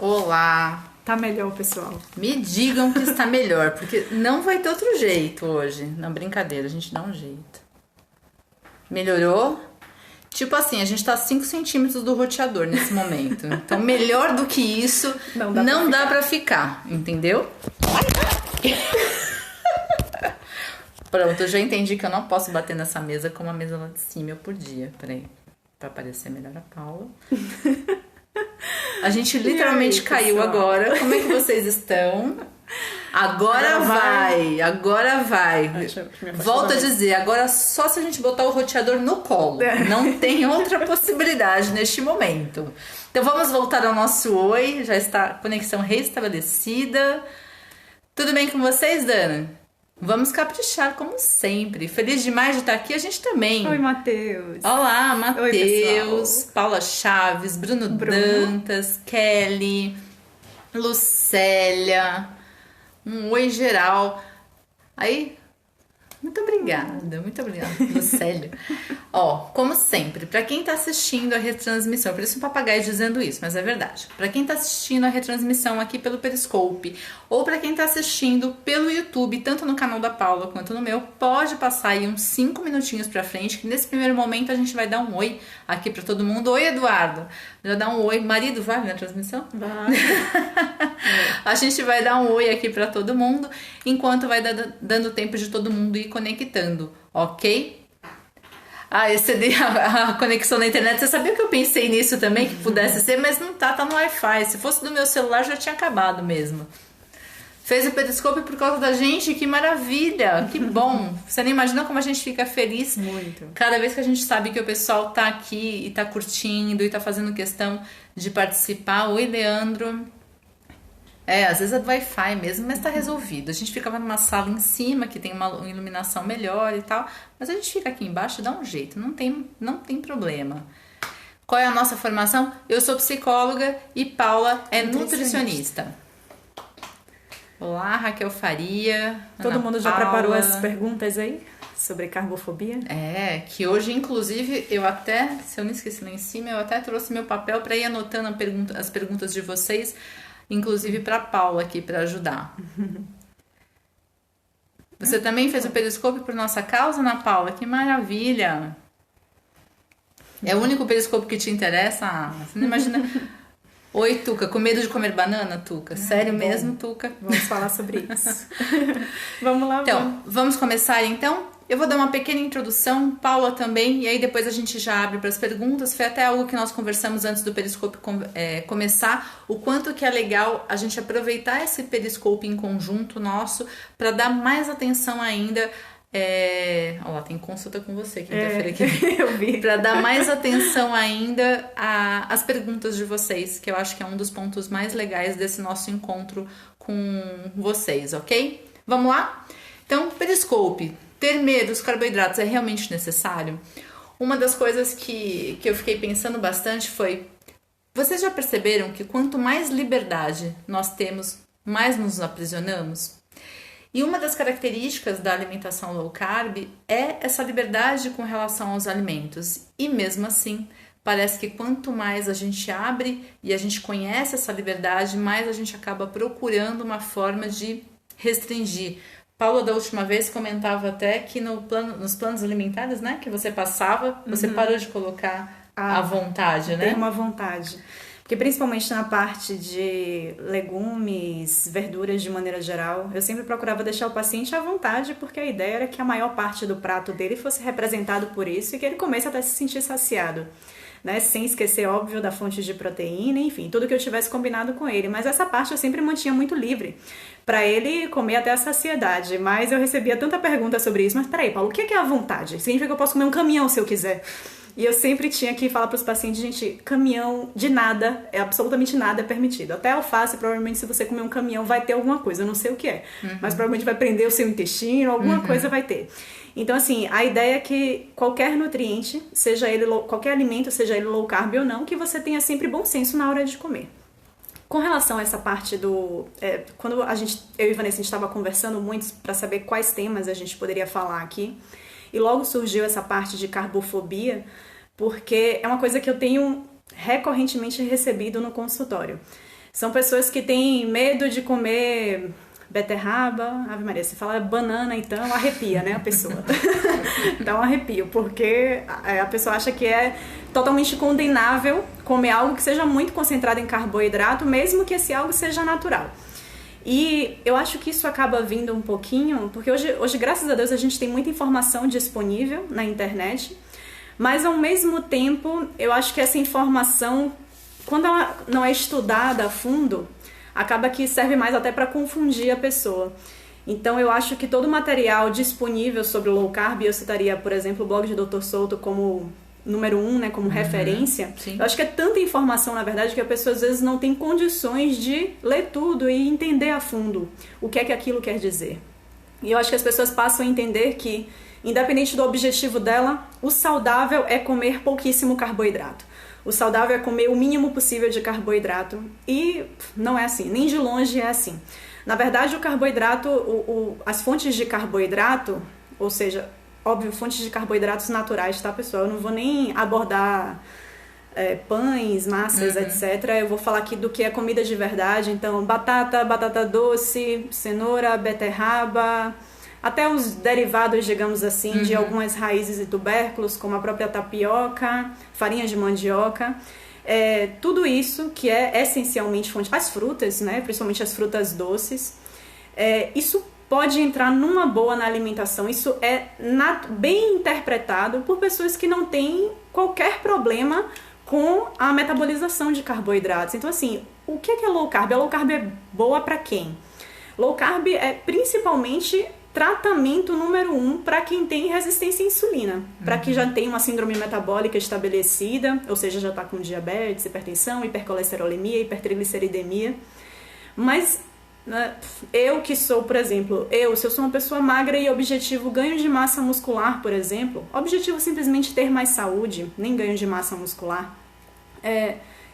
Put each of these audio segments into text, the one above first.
Olá! Tá melhor, pessoal. Me digam que está melhor, porque não vai ter outro jeito hoje. Não, brincadeira, a gente dá um jeito. Melhorou? Tipo assim, a gente tá a 5 centímetros do roteador nesse momento. Então, melhor do que isso, não dá pra ficar, entendeu? Pronto, eu já entendi que eu não posso bater nessa mesa como a mesa lá de cima eu podia. Peraí, pra aparecer melhor a Paula. A gente literalmente caiu agora. Como é que vocês estão? Agora vai. Volto a dizer, agora só se a gente botar o roteador no colo. Não tem outra possibilidade neste momento. Então vamos voltar ao nosso oi. Já está a conexão restabelecida. Tudo bem com vocês, Dana? Vamos caprichar como sempre. Feliz demais de estar aqui, a gente também. Oi, Matheus. Olá, Matheus, Paula Chaves, Bruno Dantas, Kelly, Lucélia. Um oi geral. Aí, muito obrigada, Lucélia. Ó, como sempre, pra quem tá assistindo a retransmissão, por isso um papagaio dizendo isso, mas é verdade. Pra quem tá assistindo a retransmissão aqui pelo Periscope, ou pra quem tá assistindo pelo YouTube, tanto no canal da Paula quanto no meu, pode passar aí uns 5 minutinhos pra frente, que nesse primeiro momento a gente vai dar um oi aqui pra todo mundo. Oi, Eduardo. Já dá um oi. Marido, vai na transmissão? Vai. A gente vai dar um oi aqui pra todo mundo, enquanto vai dando tempo de todo mundo ir conectando, ok? Ah, excedi a conexão na internet. Você sabia que eu pensei nisso também, que pudesse ser, mas não tá no Wi-Fi. Se fosse do meu celular, já tinha acabado mesmo. Fez o Periscope por causa da gente, que maravilha, que bom. Você não imagina como a gente fica feliz. Muito. Cada vez que a gente sabe que o pessoal tá aqui e tá curtindo e tá fazendo questão de participar. Oi, Leandro. Às vezes é do Wi-Fi mesmo, mas tá resolvido. A gente ficava numa sala em cima, que tem uma iluminação melhor e tal, mas a gente fica aqui embaixo e dá um jeito, não tem problema. Qual é a nossa formação? Eu sou psicóloga e Paula é nutricionista. Olá, Raquel Faria. Todo mundo já preparou as perguntas aí sobre carbofobia? Que hoje, inclusive, eu até, se eu não esqueci lá em cima, eu até trouxe meu papel para ir anotando as perguntas de vocês, inclusive para Paula aqui para ajudar. Você também fez o Periscope por nossa causa, Ana Paula? Que maravilha! É o único Periscope que te interessa? Você não imagina? Oi, Tuca, com medo de comer banana, Tuca? Sério mesmo, Tuca? Vamos falar sobre isso. Vamos lá, então, vamos começar então? Eu vou dar uma pequena introdução, Paula também, e aí depois a gente já abre para as perguntas. Foi até algo que nós conversamos antes do Periscope começar, o quanto que é legal a gente aproveitar esse Periscope em conjunto nosso para dar mais atenção ainda. Olha lá, tem consulta com você quinta-feira aqui. Eu vi. Para dar mais atenção ainda às perguntas de vocês, que eu acho que é um dos pontos mais legais desse nosso encontro com vocês, ok? Vamos lá? Então, Periscope. Ter medo dos carboidratos é realmente necessário? Uma das coisas que eu fiquei pensando bastante foi: vocês já perceberam que quanto mais liberdade nós temos, mais nos aprisionamos? E uma das características da alimentação low carb é essa liberdade com relação aos alimentos. E mesmo assim, parece que quanto mais a gente abre e a gente conhece essa liberdade, mais a gente acaba procurando uma forma de restringir. Paula, da última vez, comentava até que nos planos alimentares, né, que você passava, você parou de colocar à vontade, né? Tem uma vontade. Porque principalmente na parte de legumes, verduras de maneira geral, eu sempre procurava deixar o paciente à vontade, porque a ideia era que a maior parte do prato dele fosse representado por isso e que ele comece até se sentir saciado. Né? Sem esquecer, óbvio, da fonte de proteína, enfim, tudo que eu tivesse combinado com ele. Mas essa parte eu sempre mantinha muito livre, para ele comer até a saciedade. Mas eu recebia tanta pergunta sobre isso. Mas peraí, Paulo, o que é a vontade? Significa que eu posso comer um caminhão se eu quiser. E eu sempre tinha que falar para os pacientes: gente, caminhão de nada, absolutamente nada é permitido. Até alface, provavelmente, se você comer um caminhão, vai ter alguma coisa, eu não sei o que é. Mas provavelmente vai prender o seu intestino, alguma coisa vai ter. Então, assim, a ideia é que qualquer nutriente, qualquer alimento, seja ele low carb ou não, que você tenha sempre bom senso na hora de comer. Com relação a essa parte quando eu e Vanessa, a gente estava conversando muito para saber quais temas a gente poderia falar aqui, e logo surgiu essa parte de carbofobia, porque é uma coisa que eu tenho recorrentemente recebido no consultório. São pessoas que têm medo de comer beterraba, Ave Maria, se fala banana, então arrepia, né, a pessoa. Dá um arrepio, porque a pessoa acha que é totalmente condenável comer algo que seja muito concentrado em carboidrato, mesmo que esse algo seja natural. E eu acho que isso acaba vindo um pouquinho, porque hoje, graças a Deus, a gente tem muita informação disponível na internet, mas ao mesmo tempo, eu acho que essa informação, quando ela não é estudada a fundo, acaba que serve mais até para confundir a pessoa. Então eu acho que todo o material disponível sobre o low carb, eu citaria, por exemplo, o blog de Dr. Souto como número 1, né, como referência. Sim. Eu acho que é tanta informação, na verdade, que a pessoa às vezes não tem condições de ler tudo e entender a fundo o que é que aquilo quer dizer. E eu acho que as pessoas passam a entender que, independente do objetivo dela, o saudável é comer pouquíssimo carboidrato. O saudável é comer o mínimo possível de carboidrato. E não é assim, nem de longe é assim. Na verdade, o carboidrato, as fontes de carboidrato, ou seja, óbvio, fontes de carboidratos naturais, tá, pessoal? Eu não vou nem abordar pães, massas, etc. Eu vou falar aqui do que é comida de verdade. Então, batata doce, cenoura, beterraba, até os derivados, digamos assim, de algumas raízes e tubérculos, como a própria tapioca, farinha de mandioca. Tudo isso que é essencialmente fonte, as frutas, né, principalmente as frutas doces, isso pode entrar numa boa na alimentação. Isso é bem interpretado por pessoas que não têm qualquer problema com a metabolização de carboidratos. Então, assim, o que é low carb? A low carb é boa para quem? Low carb é principalmente tratamento número 1 para quem tem resistência à insulina, para quem já tem uma síndrome metabólica estabelecida, ou seja, já está com diabetes, hipertensão, hipercolesterolemia, hipertrigliceridemia. Mas eu que sou, por exemplo, se eu sou uma pessoa magra e objetivo ganho de massa muscular, por exemplo, objetivo simplesmente ter mais saúde, nem ganho de massa muscular,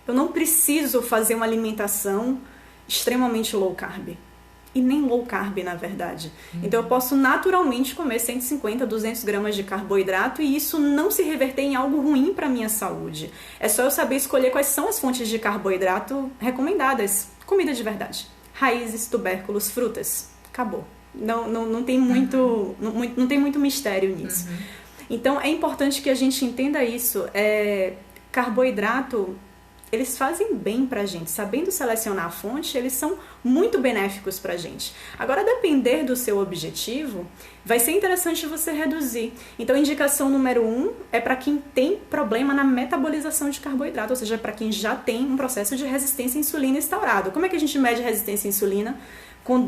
eu não preciso fazer uma alimentação extremamente low carb. E nem low carb, na verdade. Então eu posso naturalmente comer 150, 200 gramas de carboidrato e isso não se reverter em algo ruim para a minha saúde. É só eu saber escolher quais são as fontes de carboidrato recomendadas. Comida de verdade. Raízes, tubérculos, frutas. Acabou. Não tem muito mistério nisso. Então é importante que a gente entenda isso. Carboidrato, eles fazem bem pra gente. Sabendo selecionar a fonte, eles são muito benéficos pra gente. Agora, a depender do seu objetivo, vai ser interessante você reduzir. Então, a indicação número 1 é para quem tem problema na metabolização de carboidrato, ou seja, para quem já tem um processo de resistência à insulina instaurado. Como é que a gente mede a resistência à insulina? Com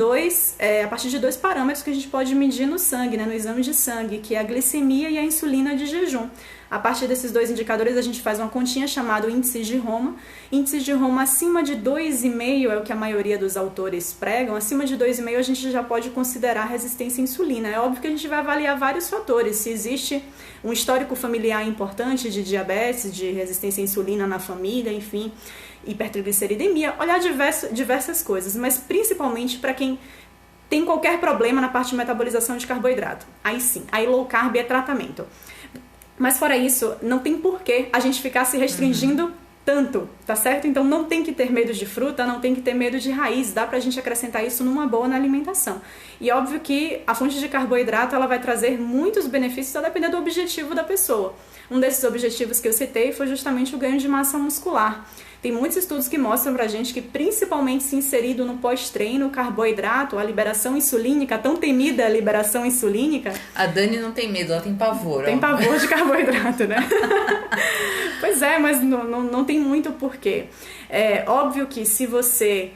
a partir de 2 parâmetros que a gente pode medir no sangue, né, no exame de sangue, que é a glicemia e a insulina de jejum. A partir desses 2 indicadores, a gente faz uma continha chamada índice de Roma. Índice de Roma acima de 2,5 é o que a maioria dos autores pregam. Acima de 2,5 a gente já pode considerar resistência à insulina. É óbvio que a gente vai avaliar vários fatores. Se existe um histórico familiar importante de diabetes, de resistência à insulina na família, enfim, hipertrigliceridemia, olhar diversas coisas, mas principalmente para quem tem qualquer problema na parte de metabolização de carboidrato. Aí sim, aí low carb é tratamento. Mas fora isso, não tem porquê a gente ficar se restringindo tanto, tá certo? Então não tem que ter medo de fruta, não tem que ter medo de raiz, dá pra gente acrescentar isso numa boa na alimentação. E óbvio que a fonte de carboidrato ela vai trazer muitos benefícios a depender do objetivo da pessoa. Um desses objetivos que eu citei foi justamente o ganho de massa muscular. Tem muitos estudos que mostram pra gente que, principalmente se inserido no pós-treino, o carboidrato, a liberação insulínica, a tão temida liberação insulínica... A Dani não tem medo, ela tem pavor. Tem pavor de carboidrato, né? Pois é, mas não tem muito porquê. É óbvio que se você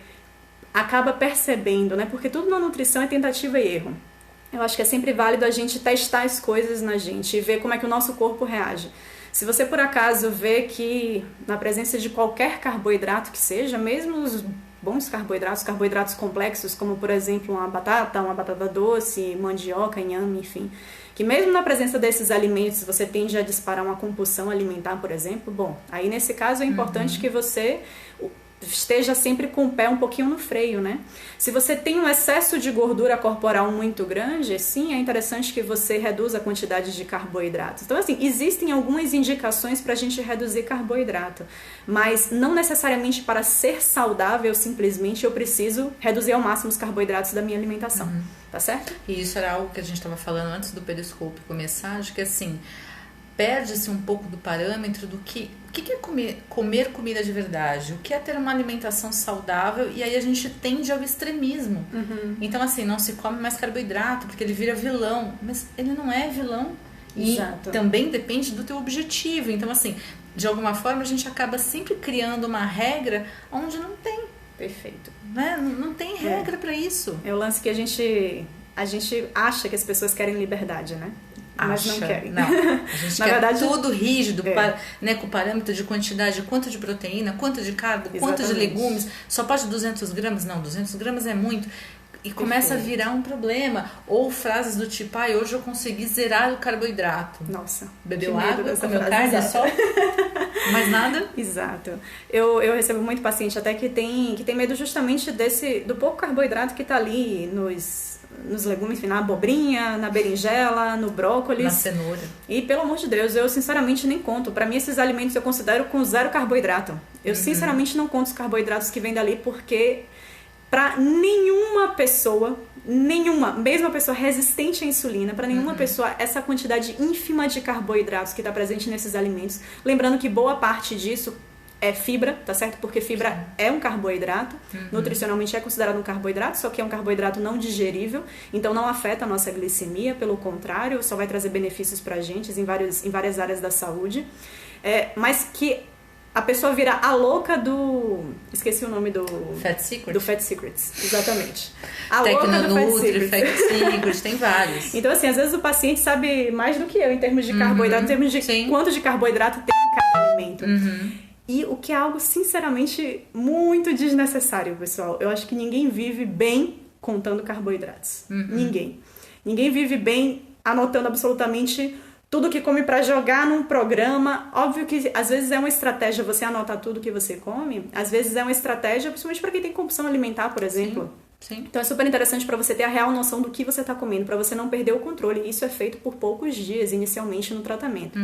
acaba percebendo, né? Porque tudo na nutrição é tentativa e erro. Eu acho que é sempre válido a gente testar as coisas na gente e ver como é que o nosso corpo reage. Se você, por acaso, vê que na presença de qualquer carboidrato que seja, mesmo os bons carboidratos complexos, como, por exemplo, uma batata doce, mandioca, inhame, enfim, que mesmo na presença desses alimentos você tende a disparar uma compulsão alimentar, por exemplo, bom, aí nesse caso é importante que você esteja sempre com o pé um pouquinho no freio, né? Se você tem um excesso de gordura corporal muito grande, sim, é interessante que você reduza a quantidade de carboidratos. Então, assim, existem algumas indicações para a gente reduzir carboidrato, mas não necessariamente para ser saudável, simplesmente eu preciso reduzir ao máximo os carboidratos da minha alimentação, tá certo? E isso era algo que a gente estava falando antes do Periscope começar, de que assim, perde-se um pouco do parâmetro do que o que é comer comida de verdade, o que é ter uma alimentação saudável, e aí a gente tende ao extremismo. Então assim, não se come mais carboidrato porque ele vira vilão, mas ele não é vilão. E Exato. também depende do teu objetivo. Então assim, de alguma forma a gente acaba sempre criando uma regra onde não tem. Perfeito. Né? Não tem regra para isso. É o lance que a gente acha que as pessoas querem liberdade, né? Mas não querem. Não. A gente Na quer verdade, tudo rígido, né, com parâmetro de quantidade, quanto de proteína, quanto de carbo, quanto de legumes. Só pode 200 gramas? Não, 200 gramas é muito. E começa a virar um problema. Ou frases do tipo, hoje eu consegui zerar o carboidrato. Nossa. Bebeu água, comeu carne só? Mais nada? Exato. Eu recebo muito paciente até que tem medo justamente do pouco carboidrato que tá ali nos legumes, na abobrinha, na berinjela, no brócolis. Na cenoura. E, pelo amor de Deus, eu sinceramente nem conto. Pra mim, esses alimentos eu considero com zero carboidrato. Eu sinceramente não conto os carboidratos que vêm dali, porque pra nenhuma pessoa, mesmo a pessoa resistente à insulina, pra nenhuma pessoa, essa quantidade ínfima de carboidratos que tá presente nesses alimentos, lembrando que boa parte disso é fibra, tá certo? Porque fibra é um carboidrato, nutricionalmente é considerado um carboidrato, só que é um carboidrato não digerível, então não afeta a nossa glicemia, pelo contrário, só vai trazer benefícios pra gente em várias áreas da saúde, mas que a pessoa vira a louca esqueci o nome do... Fat Secret? Do Fat Secrets, exatamente. A louca do Tecnonutri, Fat Secret, tem vários. Então, assim, às vezes o paciente sabe mais do que eu em termos de carboidrato, em termos de quanto de carboidrato tem em cada alimento. E o que é algo, sinceramente, muito desnecessário, pessoal. Eu acho que ninguém vive bem contando carboidratos. Ninguém. Ninguém vive bem anotando absolutamente tudo que come pra jogar num programa. Óbvio que às vezes é uma estratégia você anotar tudo que você come. Às vezes é uma estratégia, principalmente pra quem tem compulsão alimentar, por exemplo. Sim. Então é super interessante pra você ter a real noção do que você tá comendo, pra você não perder o controle. Isso é feito por poucos dias, inicialmente, no tratamento.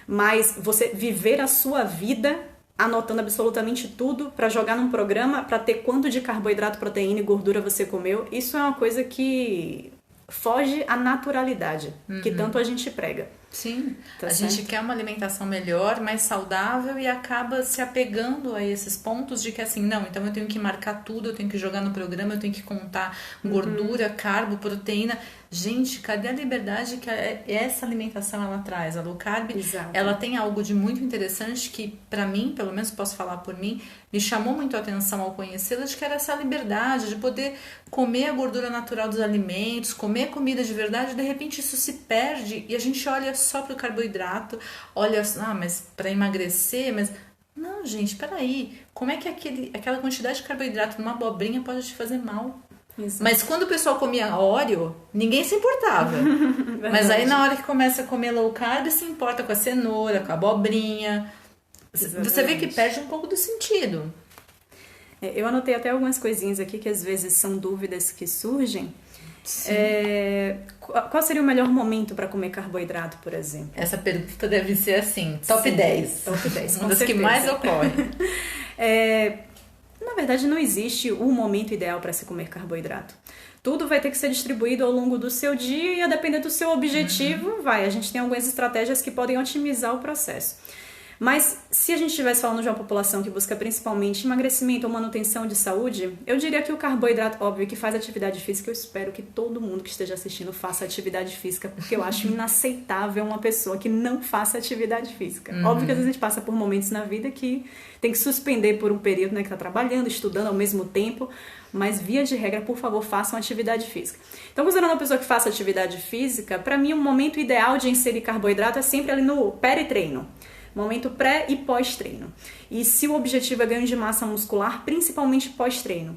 Mas você viver a sua vida anotando absolutamente tudo pra jogar num programa, pra ter quanto de carboidrato, proteína e gordura você comeu, isso é uma coisa que foge à naturalidade, que tanto a gente prega. Sim, Tá a certo? gente quer uma alimentação melhor, mais saudável, e acaba se apegando a esses pontos de que assim, não, então eu tenho que marcar tudo, eu tenho que jogar no programa, eu tenho que contar gordura, carbo, proteína. Gente, cadê a liberdade que essa alimentação ela traz? A low carb, Exato. ela tem algo de muito interessante que, pra mim, pelo menos posso falar por mim, me chamou muito a atenção ao conhecê-la, de que era essa liberdade de poder comer a gordura natural dos alimentos, comer comida de verdade, de repente isso se perde e a gente olha só pro carboidrato, olha, mas para emagrecer, mas não, gente, peraí, como é que aquela quantidade de carboidrato numa abobrinha pode te fazer mal? Exato. Mas quando o pessoal comia Oreo, ninguém se importava. Mas aí na hora que começa a comer low carb, se importa com a cenoura, com a abobrinha. Você vê que perde um pouco do sentido. Eu anotei até algumas coisinhas aqui que às vezes são dúvidas que surgem. Qual seria o melhor momento para comer carboidrato, por exemplo? Essa pergunta deve ser assim, top 10. Top 10, Uma das que mais ocorre. Na verdade, não existe um momento ideal para se comer carboidrato. Tudo vai ter que ser distribuído ao longo do seu dia e, a depender do seu objetivo, a gente tem algumas estratégias que podem otimizar o processo. Mas se a gente estivesse falando de uma população que busca principalmente emagrecimento ou manutenção de saúde, eu diria que o carboidrato, óbvio, que faz atividade física, eu espero que todo mundo que esteja assistindo faça atividade física, porque eu acho inaceitável uma pessoa que não faça atividade física. Óbvio que às vezes a gente passa por momentos na vida que tem que suspender por um período, né, que tá trabalhando, estudando ao mesmo tempo, mas via de regra, por favor, façam atividade física. Então, considerando uma pessoa que faça atividade física, para mim o momento ideal de inserir carboidrato é sempre ali no pré-treino. Momento pré e pós-treino. E se o objetivo é ganho de massa muscular, principalmente pós-treino.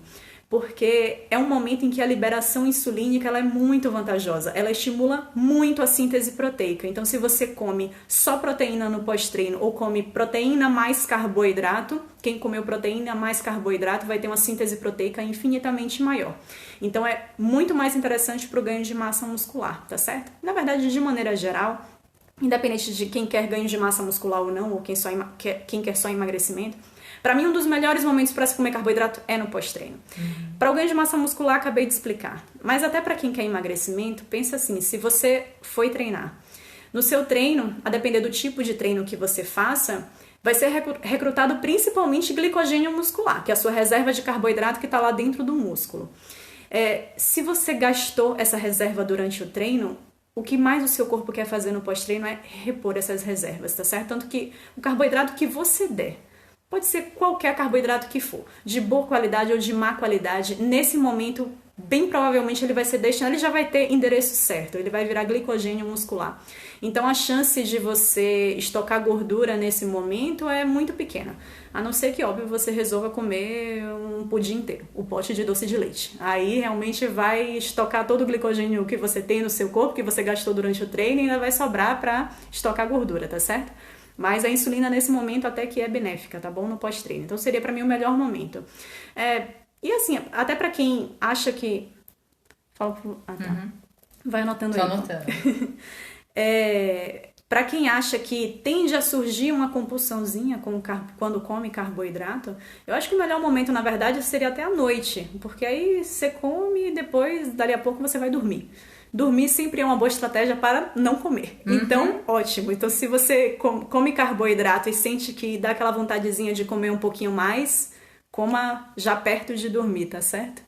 porque é um momento em que a liberação insulínica ela é muito vantajosa, ela estimula muito a síntese proteica. Então, se você come só proteína no pós-treino ou come proteína mais carboidrato, quem comeu proteína mais carboidrato vai ter uma síntese proteica infinitamente maior. Então, é muito mais interessante para o ganho de massa muscular, tá certo? Na verdade, de maneira geral, independente de quem quer ganho de massa muscular ou não, ou quem quer só emagrecimento, para mim, um dos melhores momentos para se comer carboidrato é no pós-treino. Para o ganho de massa muscular, acabei de explicar. Mas até para quem quer emagrecimento, pensa assim, se você foi treinar. No seu treino, a depender do tipo de treino que você faça, vai ser recrutado principalmente glicogênio muscular, que é a sua reserva de carboidrato que está lá dentro do músculo. Se você gastou essa reserva durante o treino, o que mais o seu corpo quer fazer no pós-treino é repor essas reservas, tá certo? Tanto que o carboidrato que você der, pode ser qualquer carboidrato que for, de boa qualidade ou de má qualidade, nesse momento, bem provavelmente ele vai ser destinado, ele já vai ter endereço certo, ele vai virar glicogênio muscular. Então a chance de você estocar gordura nesse momento é muito pequena, a não ser que, óbvio, você resolva comer um pudim inteiro, o pote de doce de leite. Aí realmente vai estocar todo o glicogênio que você tem no seu corpo, que você gastou durante o treino, e ainda vai sobrar para estocar gordura, tá certo? Mas a insulina nesse momento até que é benéfica, tá bom? No pós-treino. Então seria pra mim o melhor momento. E assim, até pra quem acha que... Fala pro... Ah, tá. Vai anotando aí. Tô anotando. Pra quem acha que tende a surgir uma compulsãozinha quando come carboidrato, eu acho que o melhor momento, na verdade, seria até a noite. Porque aí você come e depois, dali a pouco, você vai dormir. Dormir sempre é uma boa estratégia para não comer. Então, ótimo. Então, se você come carboidrato e sente que dá aquela vontadezinha de comer um pouquinho mais, coma já perto de dormir, tá certo?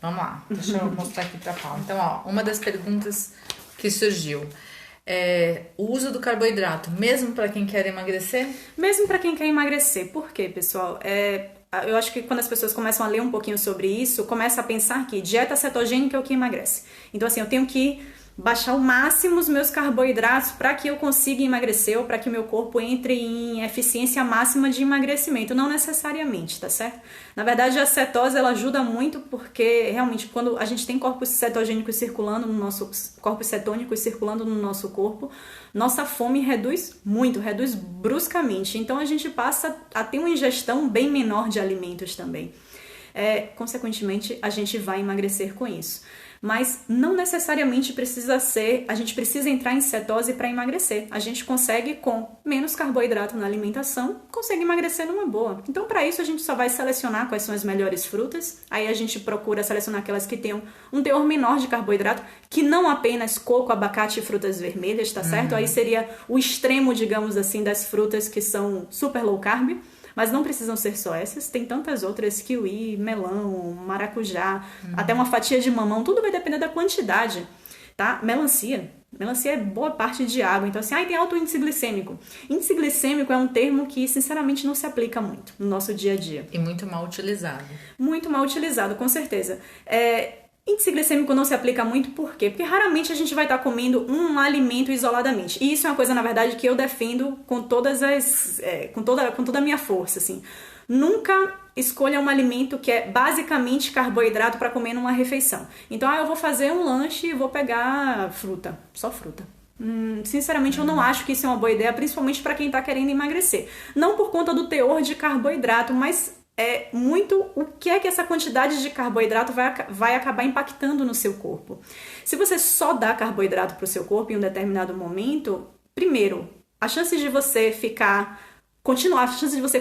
Vamos lá, deixa eu mostrar aqui pra Paula. Então, ó, uma das perguntas que surgiu é o uso do carboidrato, mesmo para quem quer emagrecer? Mesmo para quem quer emagrecer. Por quê, pessoal? Eu acho que quando as pessoas começam a ler um pouquinho sobre isso, começa a pensar que dieta cetogênica é o que emagrece. Então, assim, eu tenho que baixar ao máximo os meus carboidratos para que eu consiga emagrecer ou para que o meu corpo entre em eficiência máxima de emagrecimento. Não necessariamente, tá certo? Na verdade, a cetose ela ajuda muito porque realmente quando a gente tem corpos cetogênicos circulando no nosso corpos cetônicos circulando no nosso corpo, nossa fome reduz muito, reduz bruscamente. Então a gente passa a ter uma ingestão bem menor de alimentos também. Consequentemente, a gente vai emagrecer com isso. Mas não necessariamente a gente precisa entrar em cetose para emagrecer. A gente consegue, com menos carboidrato na alimentação, consegue emagrecer numa boa. Então, para isso, a gente só vai selecionar quais são as melhores frutas. Aí a gente procura selecionar aquelas que tenham um teor menor de carboidrato, que não apenas coco, abacate e frutas vermelhas, tá certo? Aí seria o extremo, digamos assim, das frutas que são super low carb. Mas não precisam ser só essas, tem tantas outras, kiwi, melão, maracujá, até uma fatia de mamão, tudo vai depender da quantidade, tá? Melancia é boa parte de água, então assim, tem alto índice glicêmico. Índice glicêmico é um termo que, sinceramente, não se aplica muito no nosso dia a dia. E muito mal utilizado. Muito mal utilizado, com certeza. Índice glicêmico não se aplica muito, por quê? Porque raramente a gente vai estar comendo um alimento isoladamente. E isso é uma coisa, na verdade, que eu defendo com toda a minha força, assim. Nunca escolha um alimento que é basicamente carboidrato para comer numa refeição. Então, eu vou fazer um lanche e vou pegar fruta, só fruta. Sinceramente, eu não acho que isso é uma boa ideia, principalmente para quem está querendo emagrecer. Não por conta do teor de carboidrato, mas muito o que é que essa quantidade de carboidrato vai acabar impactando no seu corpo. Se você só dá carboidrato para o seu corpo em um determinado momento, primeiro, a chance de você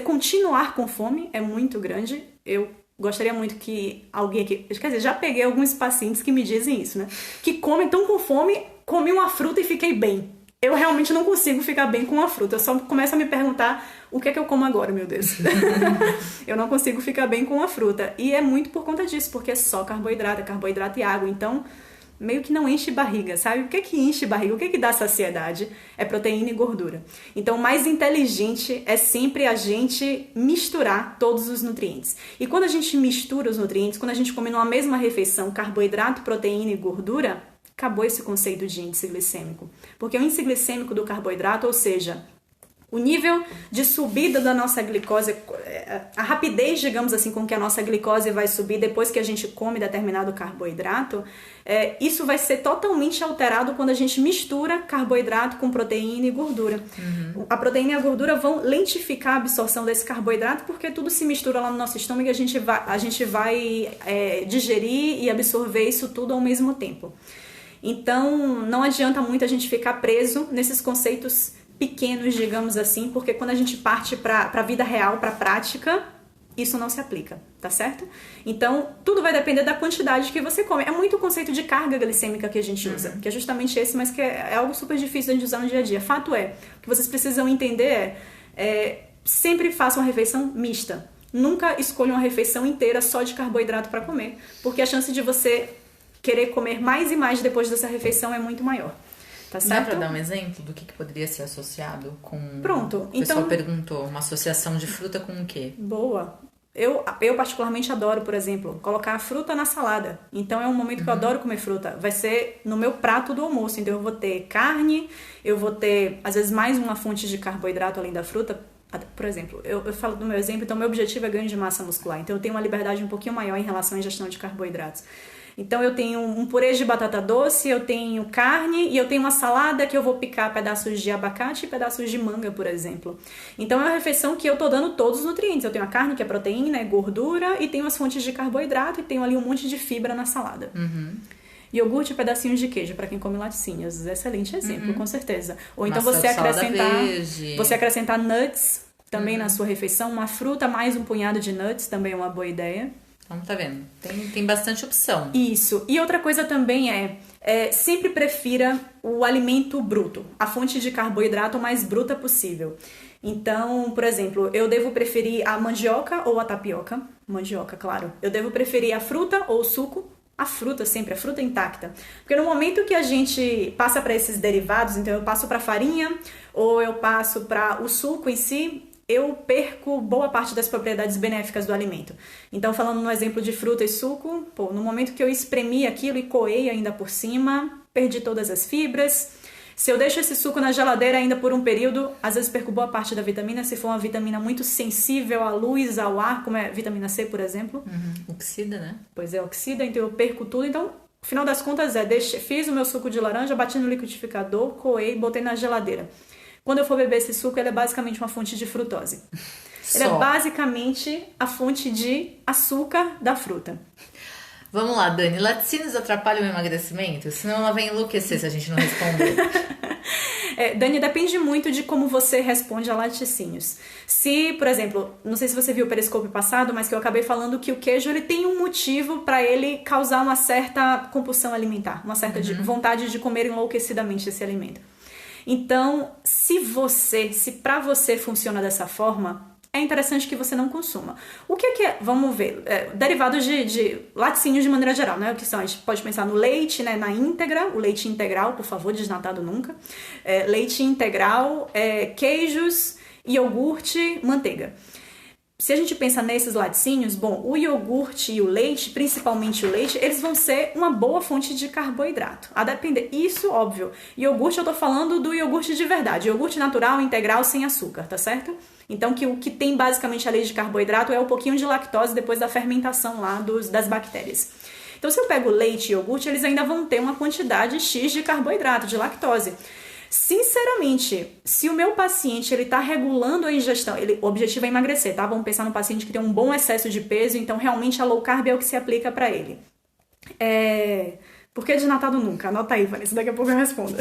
continuar com fome é muito grande. Eu gostaria muito que alguém aqui... Quer dizer, já peguei alguns pacientes que me dizem isso, né? Que estão com fome, comi uma fruta e fiquei bem. Eu realmente não consigo ficar bem com uma fruta. Eu só começo a me perguntar o que é que eu como agora, meu Deus. Eu não consigo ficar bem com uma fruta. E é muito por conta disso, porque é só carboidrato e água. Então, meio que não enche barriga, sabe? O que é que enche barriga? O que é que dá saciedade? É proteína e gordura. Então, o mais inteligente é sempre a gente misturar todos os nutrientes. E quando a gente mistura os nutrientes, quando a gente come numa mesma refeição carboidrato, proteína e gordura, acabou esse conceito de índice glicêmico. Porque o índice glicêmico do carboidrato, ou seja, O nível de subida da nossa glicose, a rapidez, digamos assim, com que a nossa glicose vai subir depois que a gente come determinado carboidrato, isso vai ser totalmente alterado quando a gente mistura carboidrato com proteína e gordura. A proteína e a gordura vão lentificar a absorção desse carboidrato porque tudo se mistura lá no nosso estômago e a gente vai digerir e absorver isso tudo ao mesmo tempo. Então, não adianta muito a gente ficar preso nesses conceitos pequenos, digamos assim, porque quando a gente parte para a vida real, para a prática, isso não se aplica, tá certo? Então, tudo vai depender da quantidade que você come. É muito o conceito de carga glicêmica que a gente usa, que é justamente esse, mas que é algo super difícil de usar no dia a dia. Fato é, o que vocês precisam entender sempre façam uma refeição mista. Nunca escolha uma refeição inteira só de carboidrato para comer, porque a chance de você querer comer mais e mais depois dessa refeição é muito maior. Tá certo? Dá pra dar um exemplo do que poderia ser associado com... Pronto. O pessoal perguntou, uma associação de fruta com o quê? Boa. Eu particularmente adoro, por exemplo, colocar a fruta na salada. Então é um momento que eu adoro comer fruta. Vai ser no meu prato do almoço. Então eu vou ter carne, eu vou ter, às vezes, mais uma fonte de carboidrato além da fruta. Por exemplo, eu falo do meu exemplo, então meu objetivo é ganho de massa muscular. Então eu tenho uma liberdade um pouquinho maior em relação à ingestão de carboidratos. Então eu tenho um purê de batata doce, eu tenho carne e eu tenho uma salada que eu vou picar pedaços de abacate e pedaços de manga, por exemplo. Então é uma refeição que eu tô dando todos os nutrientes. Eu tenho a carne, que é proteína, é gordura, e tenho as fontes de carboidrato e tenho ali um monte de fibra na salada. Iogurte e pedacinhos de queijo, para quem come laticínios. Excelente exemplo, com certeza. Ou então você acrescentar nuts também na sua refeição, uma fruta mais um punhado de nuts, também é uma boa ideia. Então, tá vendo? Tem bastante opção. Isso. E outra coisa também sempre prefira o alimento bruto, a fonte de carboidrato mais bruta possível. Então, por exemplo, eu devo preferir a mandioca ou a tapioca. Mandioca, claro. Eu devo preferir a fruta ou o suco. A fruta sempre, a fruta intacta. Porque no momento que a gente passa para esses derivados, então eu passo para farinha ou eu passo para o suco em si, eu perco boa parte das propriedades benéficas do alimento. Então, falando no exemplo de fruta e suco, no momento que eu espremi aquilo e coei ainda por cima, perdi todas as fibras. Se eu deixo esse suco na geladeira ainda por um período, às vezes perco boa parte da vitamina, se for uma vitamina muito sensível à luz, ao ar, como é vitamina C, por exemplo. Oxida, né? Pois é, oxida, então eu perco tudo. Então, no final das contas, fiz o meu suco de laranja, bati no liquidificador, coei, botei na geladeira. Quando eu for beber esse suco, ele é basicamente uma fonte de frutose. Ele é basicamente a fonte de açúcar da fruta. Vamos lá, Dani. Laticínios atrapalham o emagrecimento? Senão ela vai enlouquecer se a gente não responder. Dani, depende muito de como você responde a laticínios. Se, por exemplo, não sei se você viu o Periscope passado, mas que eu acabei falando que o queijo ele tem um motivo para ele causar uma certa compulsão alimentar, uma certa vontade de comer enlouquecidamente esse alimento. Então, se pra você funciona dessa forma, é interessante que você não consuma. O que é? Vamos ver. Derivados de laticínios de maneira geral, né? O que são? A gente pode pensar no leite, né? Na íntegra, o leite integral, por favor, desnatado nunca. Leite integral, queijos, iogurte, manteiga. Se a gente pensa nesses laticínios, bom, o iogurte e o leite, principalmente o leite, eles vão ser uma boa fonte de carboidrato. A depender, isso, óbvio. Iogurte, eu tô falando do iogurte de verdade. Iogurte natural, integral, sem açúcar, tá certo? Então, o que tem basicamente a lei de carboidrato é um pouquinho de lactose depois da fermentação lá das bactérias. Então, se eu pego leite e iogurte, eles ainda vão ter uma quantidade X de carboidrato, de lactose. Sinceramente, se o meu paciente ele tá regulando a ingestão, o objetivo é emagrecer, tá? Vamos pensar no paciente que tem um bom excesso de peso, então realmente a low carb é o que se aplica para ele. Por que desnatado nunca? Anota aí, Vanessa, daqui a pouco eu respondo.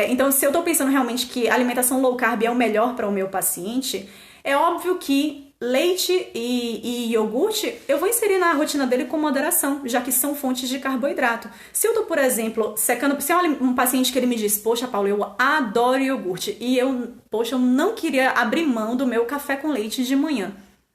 Então, se eu tô pensando realmente que a alimentação low carb é o melhor para o meu paciente, é óbvio que leite e iogurte eu vou inserir na rotina dele com moderação, já que são fontes de carboidrato. Se eu tô, por exemplo, secando... Se é um paciente que ele me diz, poxa, Paulo, eu adoro iogurte e eu não queria abrir mão do meu café com leite de manhã.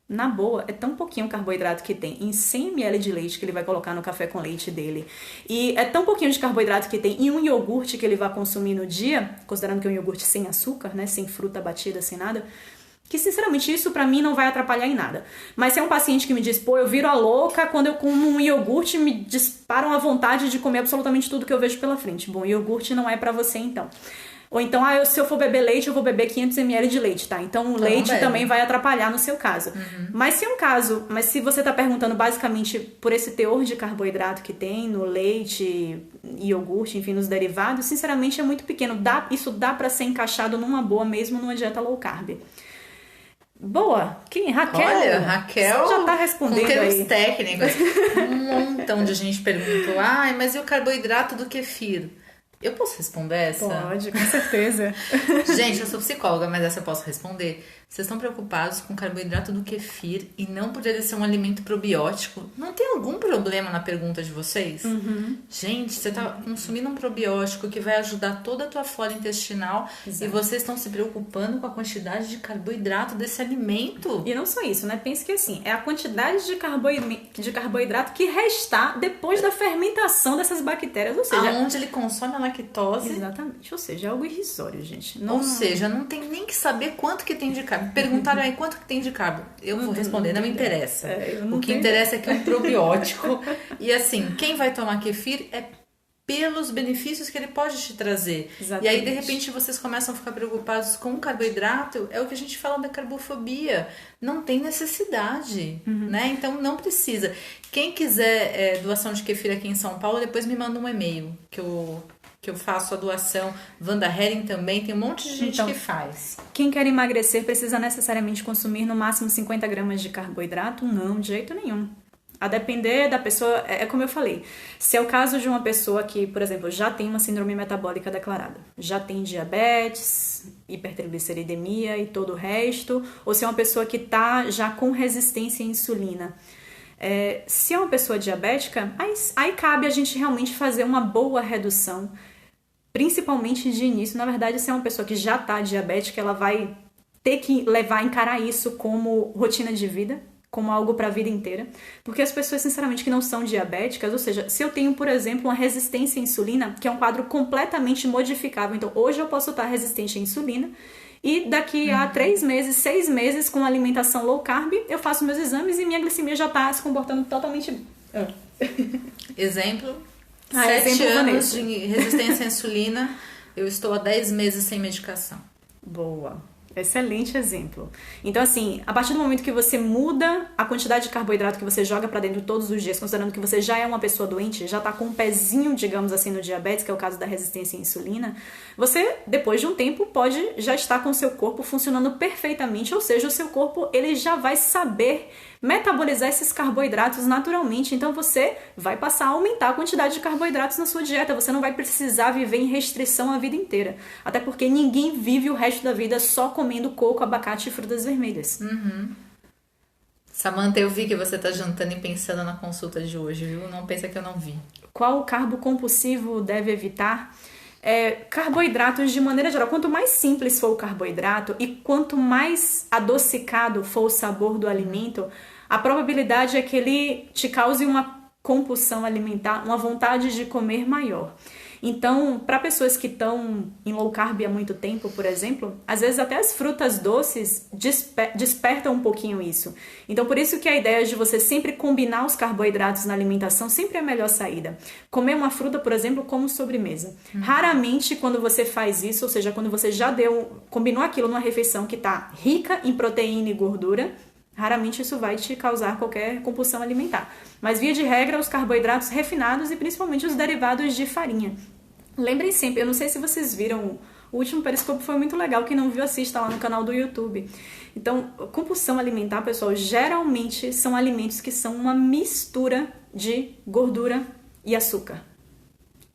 Na boa, é tão pouquinho carboidrato que tem em 100 ml de leite que ele vai colocar no café com leite dele. E é tão pouquinho de carboidrato que tem em um iogurte que ele vai consumir no dia, considerando que é um iogurte sem açúcar, né, sem fruta batida, sem nada, que sinceramente isso pra mim não vai atrapalhar em nada. Mas se é um paciente que me diz, eu viro a louca quando eu como um iogurte, me disparam a vontade de comer absolutamente tudo que eu vejo pela frente. Bom, iogurte não é pra você então. Ou então, se eu for beber leite, eu vou beber 500 ml de leite, tá? Então, o leite também vai atrapalhar no seu caso. Mas se você tá perguntando basicamente por esse teor de carboidrato que tem no leite, iogurte, enfim, nos derivados, sinceramente é muito pequeno. Isso dá pra ser encaixado numa boa mesmo numa dieta low carb. Boa! Raquel? Olha, Raquel já tá respondendo com termos aí. técnicos. Um montão de gente perguntou, mas e o carboidrato do kefir? Eu posso responder essa? Pode, com certeza. Gente, eu sou psicóloga, mas essa eu posso responder. Vocês estão preocupados com o carboidrato do kefir e não por ele ser um alimento probiótico? Não tem algum problema na pergunta de vocês? Gente, você está consumindo um probiótico que vai ajudar toda a tua flora intestinal. Exato. E vocês estão se preocupando com a quantidade de carboidrato desse alimento. E não só isso, né? Pense que assim, é a quantidade de carboidrato que restar depois da fermentação dessas bactérias. Ou seja, aonde ele consome a lactose. Exatamente. Ou seja, é algo irrisório, gente. Ou seja, não tem nem que saber quanto que tem de carbo. Perguntaram aí quanto que tem de carbo. Eu vou responder, não me interessa. O que interessa é que é um probiótico. E assim, quem vai tomar kefir é pelos benefícios que ele pode te trazer. Exatamente. E aí, de repente, vocês começam a ficar preocupados com o carboidrato. É o que a gente fala da carbofobia. Não tem necessidade, né? Então, não precisa. Quem quiser doação de kefir aqui em São Paulo, depois me manda um e-mail que eu faço a doação. Wanda Hering também, tem um monte de gente que faz. Quem quer emagrecer precisa necessariamente consumir no máximo 50 gramas de carboidrato? Não, de jeito nenhum. A depender da pessoa, é como eu falei, se é o caso de uma pessoa que, por exemplo, já tem uma síndrome metabólica declarada, já tem diabetes, hipertrigliceridemia e todo o resto, ou se é uma pessoa que está já com resistência à insulina. Se é uma pessoa diabética, aí cabe a gente realmente fazer uma boa redução, principalmente de início. Na verdade, se é uma pessoa que já está diabética, ela vai ter que encarar isso como rotina de vida, como algo para a vida inteira, porque as pessoas, sinceramente, que não são diabéticas, ou seja, se eu tenho, por exemplo, uma resistência à insulina, que é um quadro completamente modificável, então hoje eu posso estar resistente à insulina, e daqui a 3 meses, 6 meses, com alimentação low carb, eu faço meus exames e minha glicemia já está se comportando totalmente... Exemplo, 7 anos de resistência à insulina, eu estou há 10 meses sem medicação. Boa. Excelente exemplo. Então, assim, a partir do momento que você muda a quantidade de carboidrato que você joga pra dentro todos os dias, considerando que você já é uma pessoa doente, já tá com um pezinho, digamos assim, no diabetes, que é o caso da resistência à insulina, você, depois de um tempo, pode já estar com o seu corpo funcionando perfeitamente, ou seja, o seu corpo, ele já vai saber metabolizar esses carboidratos naturalmente, então você vai passar a aumentar a quantidade de carboidratos na sua dieta, você não vai precisar viver em restrição a vida inteira, até porque ninguém vive o resto da vida só comendo coco, abacate e frutas vermelhas. Samantha, eu vi que você tá jantando e pensando na consulta de hoje, viu? Não pensa que eu não vi. Qual carbo compulsivo deve evitar? Carboidratos de maneira geral. Quanto mais simples for o carboidrato e quanto mais adocicado for o sabor do alimento, a probabilidade é que ele te cause uma compulsão alimentar, uma vontade de comer maior. Então, para pessoas que estão em low carb há muito tempo, por exemplo, às vezes até as frutas doces despertam um pouquinho isso. Então, por isso que a ideia de você sempre combinar os carboidratos na alimentação sempre é a melhor saída. Comer uma fruta, por exemplo, como sobremesa. Raramente, quando você faz isso, ou seja, quando você já combinou aquilo numa refeição que está rica em proteína e gordura, raramente isso vai te causar qualquer compulsão alimentar. Mas, via de regra, os carboidratos refinados e principalmente os derivados de farinha. Lembrem sempre, eu não sei se vocês viram, o último Periscope foi muito legal, quem não viu assista lá no canal do YouTube. Então, compulsão alimentar, pessoal, geralmente são alimentos que são uma mistura de gordura e açúcar.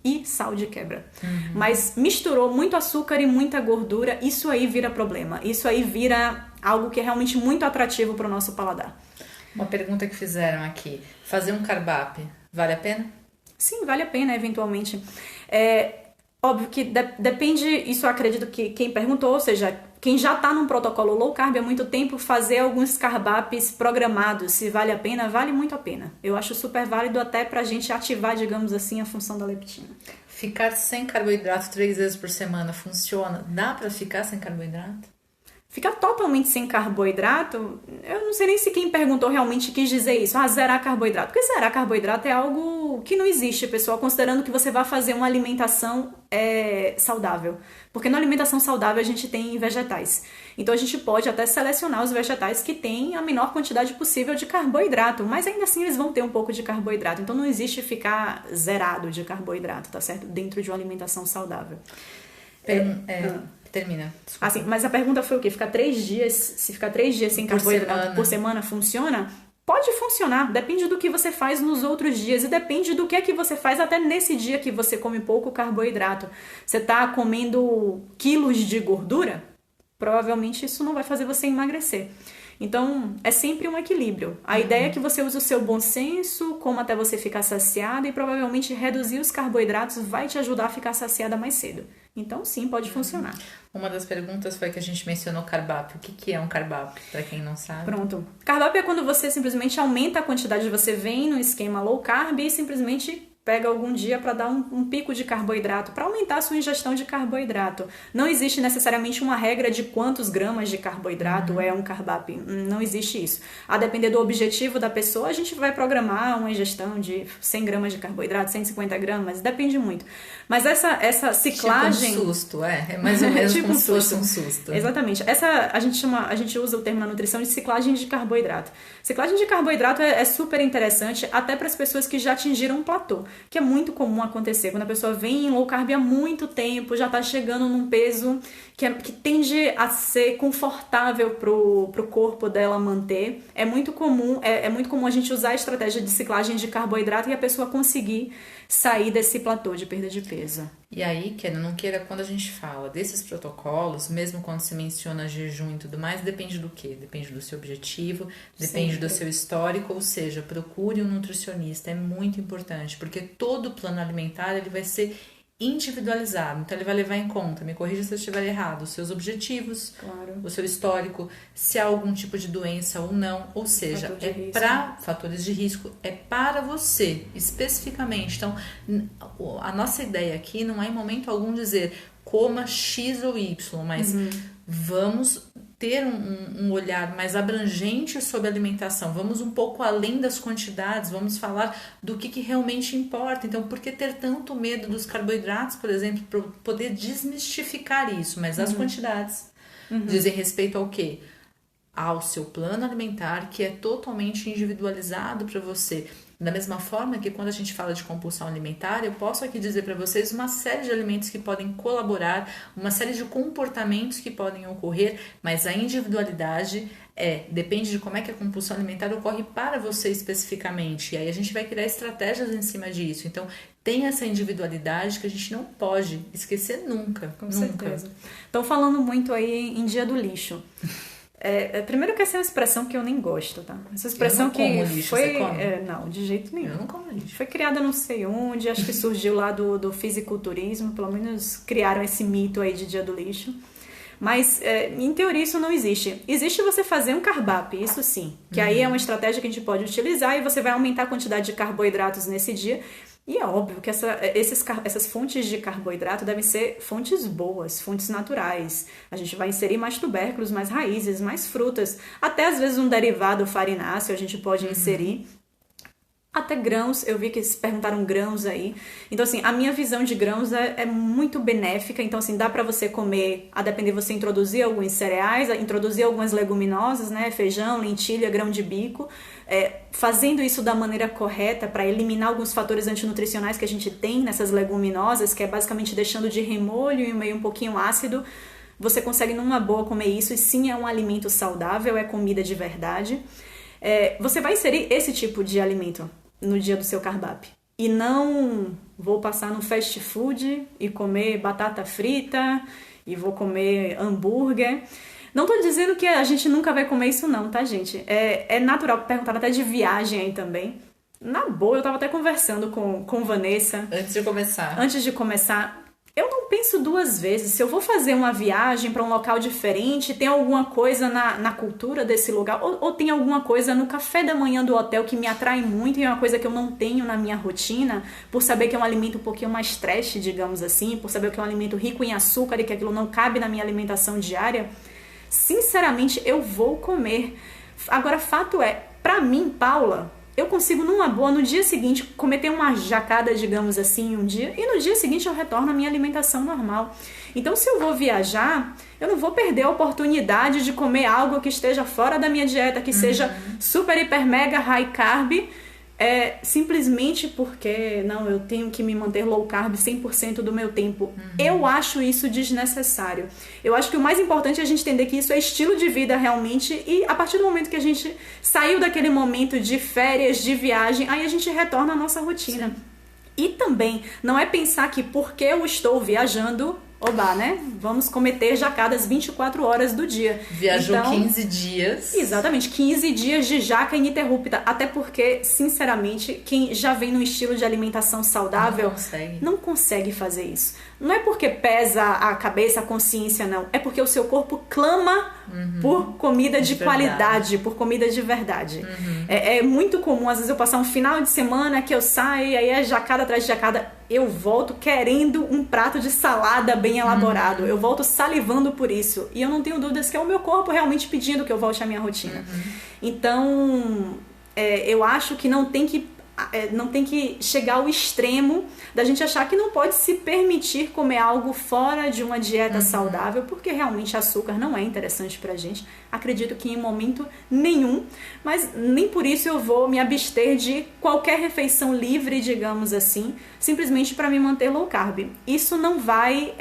E sal de quebra. Mas misturou muito açúcar e muita gordura, isso aí vira problema. Isso aí vira algo que é realmente muito atrativo para o nosso paladar. Uma pergunta que fizeram aqui. Fazer um carb-up, vale a pena? Sim, vale a pena, eventualmente. Óbvio que depende, isso eu acredito que quem perguntou, ou seja, quem já está num protocolo low carb há muito tempo, fazer alguns carb-ups programados, se vale a pena, vale muito a pena. Eu acho super válido até pra gente ativar, digamos assim, a função da leptina. Ficar sem carboidrato 3 vezes por semana funciona? Dá pra ficar sem carboidrato? ficar totalmente sem carboidrato, eu não sei nem se quem perguntou realmente quis dizer isso, zerar carboidrato. Porque zerar carboidrato é algo que não existe, pessoal, considerando que você vai fazer uma alimentação saudável. Porque na alimentação saudável a gente tem vegetais. Então a gente pode até selecionar os vegetais que têm a menor quantidade possível de carboidrato, mas ainda assim eles vão ter um pouco de carboidrato. Então não existe ficar zerado de carboidrato, tá certo? Dentro de uma alimentação saudável. Termina. Assim, mas a pergunta foi o quê? Se ficar 3 dias sem carboidrato por semana funciona? Pode funcionar, depende do que você faz nos outros dias e depende do que é que você faz até nesse dia que você come pouco carboidrato. Você tá comendo quilos de gordura? Provavelmente isso não vai fazer você emagrecer. Então, é sempre um equilíbrio. A ideia é que você use o seu bom senso, coma até você ficar saciada e provavelmente reduzir os carboidratos vai te ajudar a ficar saciada mais cedo. Então, sim, pode funcionar. Uma das perguntas foi que a gente mencionou carb-up. O que é um carb-up, para quem não sabe? Pronto. Carb-up é quando você simplesmente aumenta a quantidade, você vem no esquema low carb e simplesmente pega algum dia para dar um pico de carboidrato, para aumentar a sua ingestão de carboidrato. Não existe necessariamente uma regra de quantos gramas de carboidrato é um carb-up. Não existe isso. A depender do objetivo da pessoa, a gente vai programar uma ingestão de 100 gramas de carboidrato, 150 gramas, depende muito. Mas essa ciclagem... Tipo um susto, é mais ou menos tipo como se fosse um susto. Exatamente. A gente usa o termo na nutrição de ciclagem de carboidrato. Ciclagem de carboidrato é super interessante até para as pessoas que já atingiram um platô, que é muito comum acontecer quando a pessoa vem em low carb há muito tempo, já está chegando num peso que tende a ser confortável pro corpo dela manter. É muito comum a gente usar a estratégia de ciclagem de carboidrato e a pessoa conseguir sair desse platô de perda de peso. E aí, queira não queira, quando a gente fala desses protocolos, mesmo quando se menciona jejum e tudo mais, depende do quê? Depende do seu objetivo, depende do seu histórico, ou seja, procure um nutricionista, é muito importante, porque todo plano alimentar ele vai ser individualizado, então ele vai levar em conta, me corrija se eu estiver errado, os seus objetivos, o seu histórico, se há algum tipo de doença ou não, ou seja, para fatores de risco, é para você especificamente. Então, a nossa ideia aqui não é em momento algum dizer coma X ou Y, mas vamos ter um olhar mais abrangente sobre a alimentação, vamos um pouco além das quantidades, vamos falar do que realmente importa. Então, por que ter tanto medo dos carboidratos, por exemplo, para poder desmistificar isso? Mas as quantidades dizem respeito ao quê? Ao seu plano alimentar, que é totalmente individualizado para você. Da mesma forma que quando a gente fala de compulsão alimentar, eu posso aqui dizer para vocês uma série de alimentos que podem colaborar, uma série de comportamentos que podem ocorrer, mas a individualidade depende de como é que a compulsão alimentar ocorre para você especificamente. E aí a gente vai criar estratégias em cima disso. Então, tem essa individualidade que a gente não pode esquecer nunca. Com certeza. Estão falando muito aí em dia do lixo. Primeiro que essa é uma expressão que eu nem gosto, tá? Essa expressão que lixo, foi... você come? Não, de jeito nenhum. Eu não como lixo. Foi criada não sei onde, acho que surgiu lá do fisiculturismo, pelo menos criaram esse mito aí de dia do lixo. Mas, em teoria, isso não existe. Existe você fazer um carb-up, isso sim. Que aí é uma estratégia que a gente pode utilizar e você vai aumentar a quantidade de carboidratos nesse dia. E é óbvio que essas fontes de carboidrato devem ser fontes boas, fontes naturais. A gente vai inserir mais tubérculos, mais raízes, mais frutas. Até às vezes um derivado farináceo a gente pode inserir. Até grãos, eu vi que eles perguntaram grãos aí. Então, assim, a minha visão de grãos é muito benéfica. Então, assim, dá pra você comer, a depender de você introduzir alguns cereais, introduzir algumas leguminosas, né? Feijão, lentilha, grão de bico. Fazendo isso da maneira correta para eliminar alguns fatores antinutricionais que a gente tem nessas leguminosas, que é basicamente deixando de remolho e meio um pouquinho ácido, você consegue numa boa comer isso e sim é um alimento saudável, é comida de verdade. Você vai inserir esse tipo de alimento no dia do seu carb-up. E não vou passar no fast food e comer batata frita e vou comer hambúrguer. Não tô dizendo que a gente nunca vai comer isso não, tá, gente? É natural, perguntaram até de viagem aí também. Na boa, eu tava até conversando com Vanessa. Antes de começar, eu não penso duas vezes. Se eu vou fazer uma viagem para um local diferente, tem alguma coisa na cultura desse lugar, ou tem alguma coisa no café da manhã do hotel que me atrai muito e é uma coisa que eu não tenho na minha rotina, por saber que é um alimento um pouquinho mais trash, digamos assim, por saber que é um alimento rico em açúcar e que aquilo não cabe na minha alimentação diária. sinceramente, eu vou comer. Agora, fato é, pra mim, Paula, eu consigo numa boa, no dia seguinte, cometer uma jacada, digamos assim, um dia, e no dia seguinte eu retorno à minha alimentação normal. Então, se eu vou viajar, eu não vou perder a oportunidade de comer algo que esteja fora da minha dieta, que seja super, hiper, mega high carb, simplesmente porque, não, eu tenho que me manter low carb 100% do meu tempo. Eu acho isso desnecessário. Eu acho que o mais importante é a gente entender que isso é estilo de vida realmente, e a partir do momento que a gente saiu daquele momento de férias, de viagem, aí a gente retorna à nossa rotina. Sim. E também, não é pensar que porque eu estou viajando, oba, né? Vamos cometer jacadas 24 horas do dia. Viajou então, 15 dias. Exatamente, 15 dias de jaca ininterrupta. Até porque, sinceramente, quem já vem num estilo de alimentação saudável não consegue fazer isso. Não é porque pesa a cabeça, a consciência, não. É porque o seu corpo clama por comida de qualidade, por comida de verdade. É muito comum, às vezes, eu passar um final de semana que eu saio, e aí é jacada atrás de jacada. Eu volto querendo um prato de salada bem elaborado. Eu volto salivando por isso. E eu não tenho dúvidas que é o meu corpo realmente pedindo que eu volte à minha rotina. Então, eu acho que não tem que chegar ao extremo da gente achar que não pode se permitir comer algo fora de uma dieta saudável, porque realmente açúcar não é interessante pra gente. Acredito que em momento nenhum, mas nem por isso eu vou me abster de qualquer refeição livre, digamos assim, simplesmente para me manter low carb. Isso não vai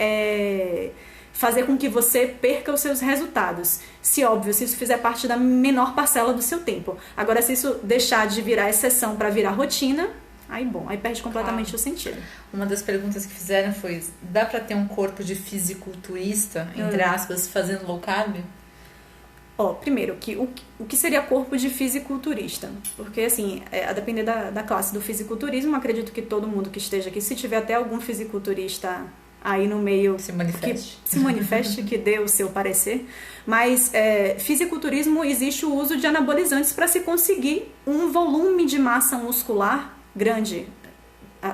fazer com que você perca os seus resultados. Se isso fizer parte da menor parcela do seu tempo. Agora, se isso deixar de virar exceção para virar rotina, aí perde completamente o sentido. Uma das perguntas que fizeram foi: dá para ter um corpo de fisiculturista, entre aspas, fazendo low carb? Primeiro, o que seria corpo de fisiculturista? Porque, assim, a depender da classe do fisiculturismo, acredito que todo mundo que esteja aqui, se tiver até algum fisiculturista aí no meio, se manifeste, que dê o seu parecer. Mas fisiculturismo, existe o uso de anabolizantes para se conseguir um volume de massa muscular grande,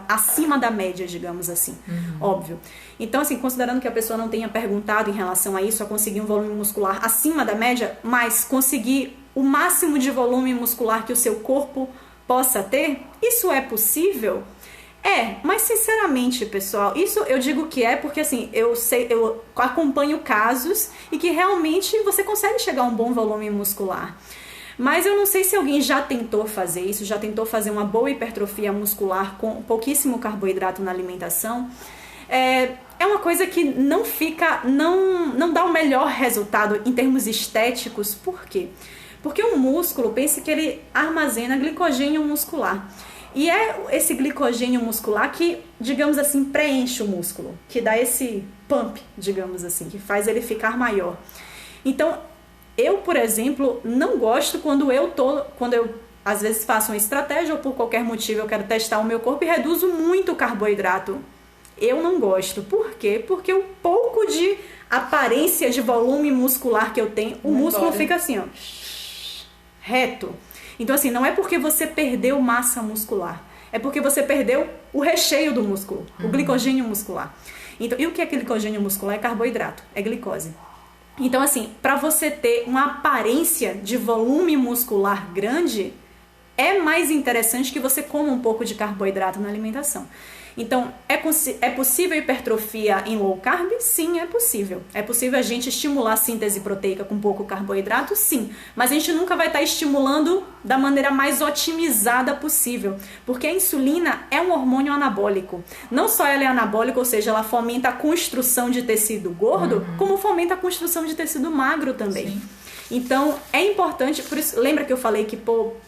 acima da média, digamos assim, óbvio. Então, assim, considerando que a pessoa não tenha perguntado em relação a isso, a conseguir um volume muscular acima da média, mas conseguir o máximo de volume muscular que o seu corpo possa ter, isso é possível? Mas sinceramente, pessoal, isso eu digo que porque assim, eu acompanho casos e que realmente você consegue chegar a um bom volume muscular. Mas eu não sei se alguém já tentou fazer isso, já tentou fazer uma boa hipertrofia muscular com pouquíssimo carboidrato na alimentação. É uma coisa que não dá o melhor resultado em termos estéticos. Por quê? Porque o músculo, pense que ele armazena glicogênio muscular. E é esse glicogênio muscular que, digamos assim, preenche o músculo, que dá esse pump, digamos assim, que faz ele ficar maior. Então, eu, por exemplo, não gosto quando eu às vezes faço uma estratégia ou por qualquer motivo eu quero testar o meu corpo e reduzo muito o carboidrato. Eu não gosto. Por quê? Porque o pouco de aparência de volume muscular que eu tenho, o músculo fica assim, ó, reto. Então, assim, não é porque você perdeu massa muscular, é porque você perdeu o recheio do músculo, o glicogênio muscular. Então, e o que é glicogênio muscular? É carboidrato, é glicose. Então, assim, para você ter uma aparência de volume muscular grande, é mais interessante que você coma um pouco de carboidrato na alimentação. Então, é possível hipertrofia em low carb? Sim, é possível. É possível a gente estimular a síntese proteica com pouco carboidrato? Sim. Mas a gente nunca vai estar estimulando da maneira mais otimizada possível. Porque a insulina é um hormônio anabólico. Não só ela é anabólica, ou seja, ela fomenta a construção de tecido gordo, como fomenta a construção de tecido magro também. Sim. Então, é importante, por isso, lembra que eu falei que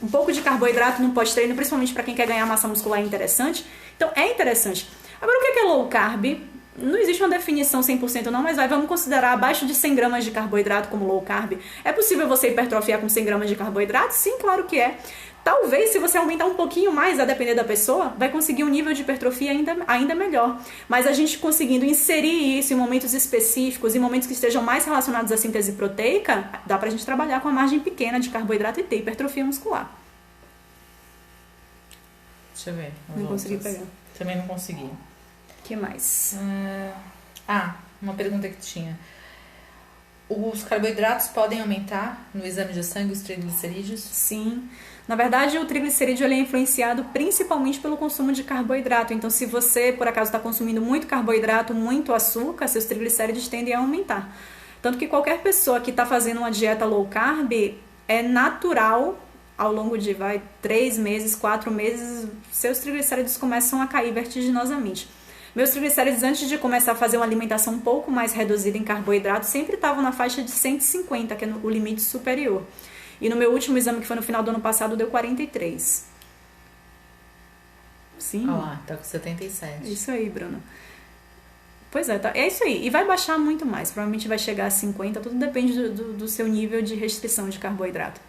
um pouco de carboidrato no pós-treino, principalmente para quem quer ganhar massa muscular, é interessante? Então, é interessante. Agora, o que é low carb? Não existe uma definição 100% não, mas vamos considerar abaixo de 100 gramas de carboidrato como low carb. É possível você hipertrofiar com 100 gramas de carboidrato? Sim, claro que é. Talvez, se você aumentar um pouquinho mais, a depender da pessoa, vai conseguir um nível de hipertrofia ainda melhor. Mas a gente conseguindo inserir isso em momentos específicos, em momentos que estejam mais relacionados à síntese proteica, dá pra gente trabalhar com a margem pequena de carboidrato e ter hipertrofia muscular. Deixa eu ver. Não consegui pegar. Também não consegui. O que mais? Uma pergunta que tinha. Os carboidratos podem aumentar no exame de sangue os triglicerídeos? Sim. Na verdade, o triglicerídeo ele é influenciado principalmente pelo consumo de carboidrato. Então, se você, por acaso, está consumindo muito carboidrato, muito açúcar, seus triglicéridos tendem a aumentar. Tanto que qualquer pessoa que está fazendo uma dieta low carb, é natural, ao longo de 3 meses, 4 meses, seus triglicéridos começam a cair vertiginosamente. Meus triglicéridos, antes de começar a fazer uma alimentação um pouco mais reduzida em carboidrato, sempre estavam na faixa de 150, que é o limite superior. E no meu último exame, que foi no final do ano passado, deu 43. Sim. Olha lá, tá com 77. Isso aí, Bruno. Pois é, tá, é isso aí. E vai baixar muito mais. Provavelmente vai chegar a 50. Tudo depende do seu nível de restrição de carboidrato.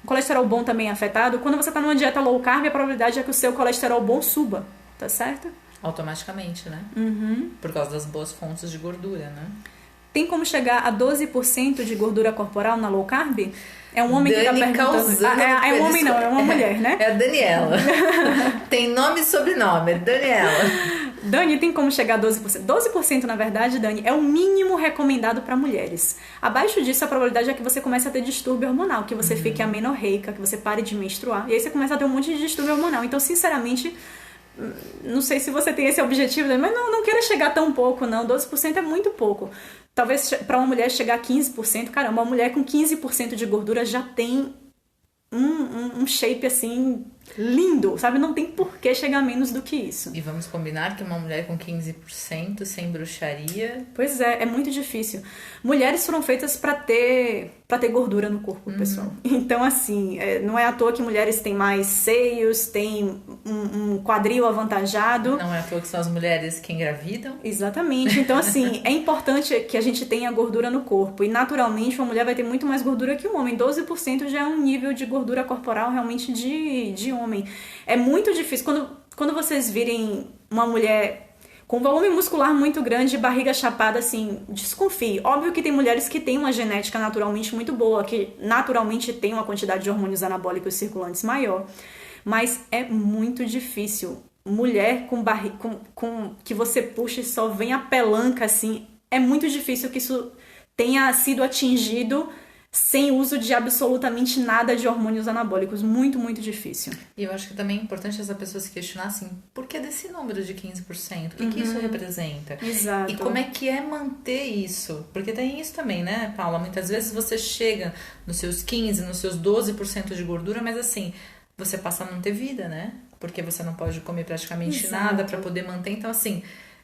O colesterol bom também é afetado. Quando você está numa dieta low carb, a probabilidade é que o seu colesterol bom suba. Tá certo? Automaticamente, né? Uhum. Por causa das boas fontes de gordura, né? Tem como chegar a 12% de gordura corporal na low carb? É um homem Dani que tá perguntando. É um homem não, é uma mulher, né? É a Daniela. Tem nome e sobrenome, Daniela. Dani, tem como chegar a 12%? 12%, na verdade, Dani, é o mínimo recomendado para mulheres. Abaixo disso, a probabilidade é que você comece a ter distúrbio hormonal, que você fique amenorreica, que você pare de menstruar. E aí você começa a ter um monte de distúrbio hormonal. Então, sinceramente, não sei se você tem esse objetivo, mas não queira chegar tão pouco, não. 12% é muito pouco. Talvez para uma mulher chegar a 15%, caramba, uma mulher com 15% de gordura já tem um shape assim lindo, sabe? Não tem por que chegar a menos do que isso. E vamos combinar que uma mulher com 15% sem bruxaria... Pois é muito difícil. Mulheres foram feitas para ter gordura no corpo, pessoal. Então, assim, não é à toa que mulheres têm mais seios, têm um quadril avantajado. Não é à toa que são as mulheres que engravidam. Exatamente. Então, assim, é importante que a gente tenha gordura no corpo. E, naturalmente, uma mulher vai ter muito mais gordura que um homem. 12% já é um nível de gordura corporal realmente de homem. É muito difícil. Quando vocês virem uma mulher com volume muscular muito grande e barriga chapada, assim, desconfie. Óbvio que tem mulheres que têm uma genética naturalmente muito boa, que naturalmente tem uma quantidade de hormônios anabólicos circulantes maior. Mas é muito difícil. Mulher com barriga, com que você puxa e só vem a pelanca, assim, é muito difícil que isso tenha sido atingido sem uso de absolutamente nada de hormônios anabólicos. Muito, muito difícil. E eu acho que também é importante essa pessoa se questionar assim, por que desse número de 15%? O que isso representa? Exato. E como é que é manter isso? Porque tem isso também, né, Paula? Muitas vezes você chega nos seus 15%, nos seus 12% de gordura, mas assim, você passa a não ter vida, né? Porque você não pode comer praticamente nada para poder manter. Então, assim,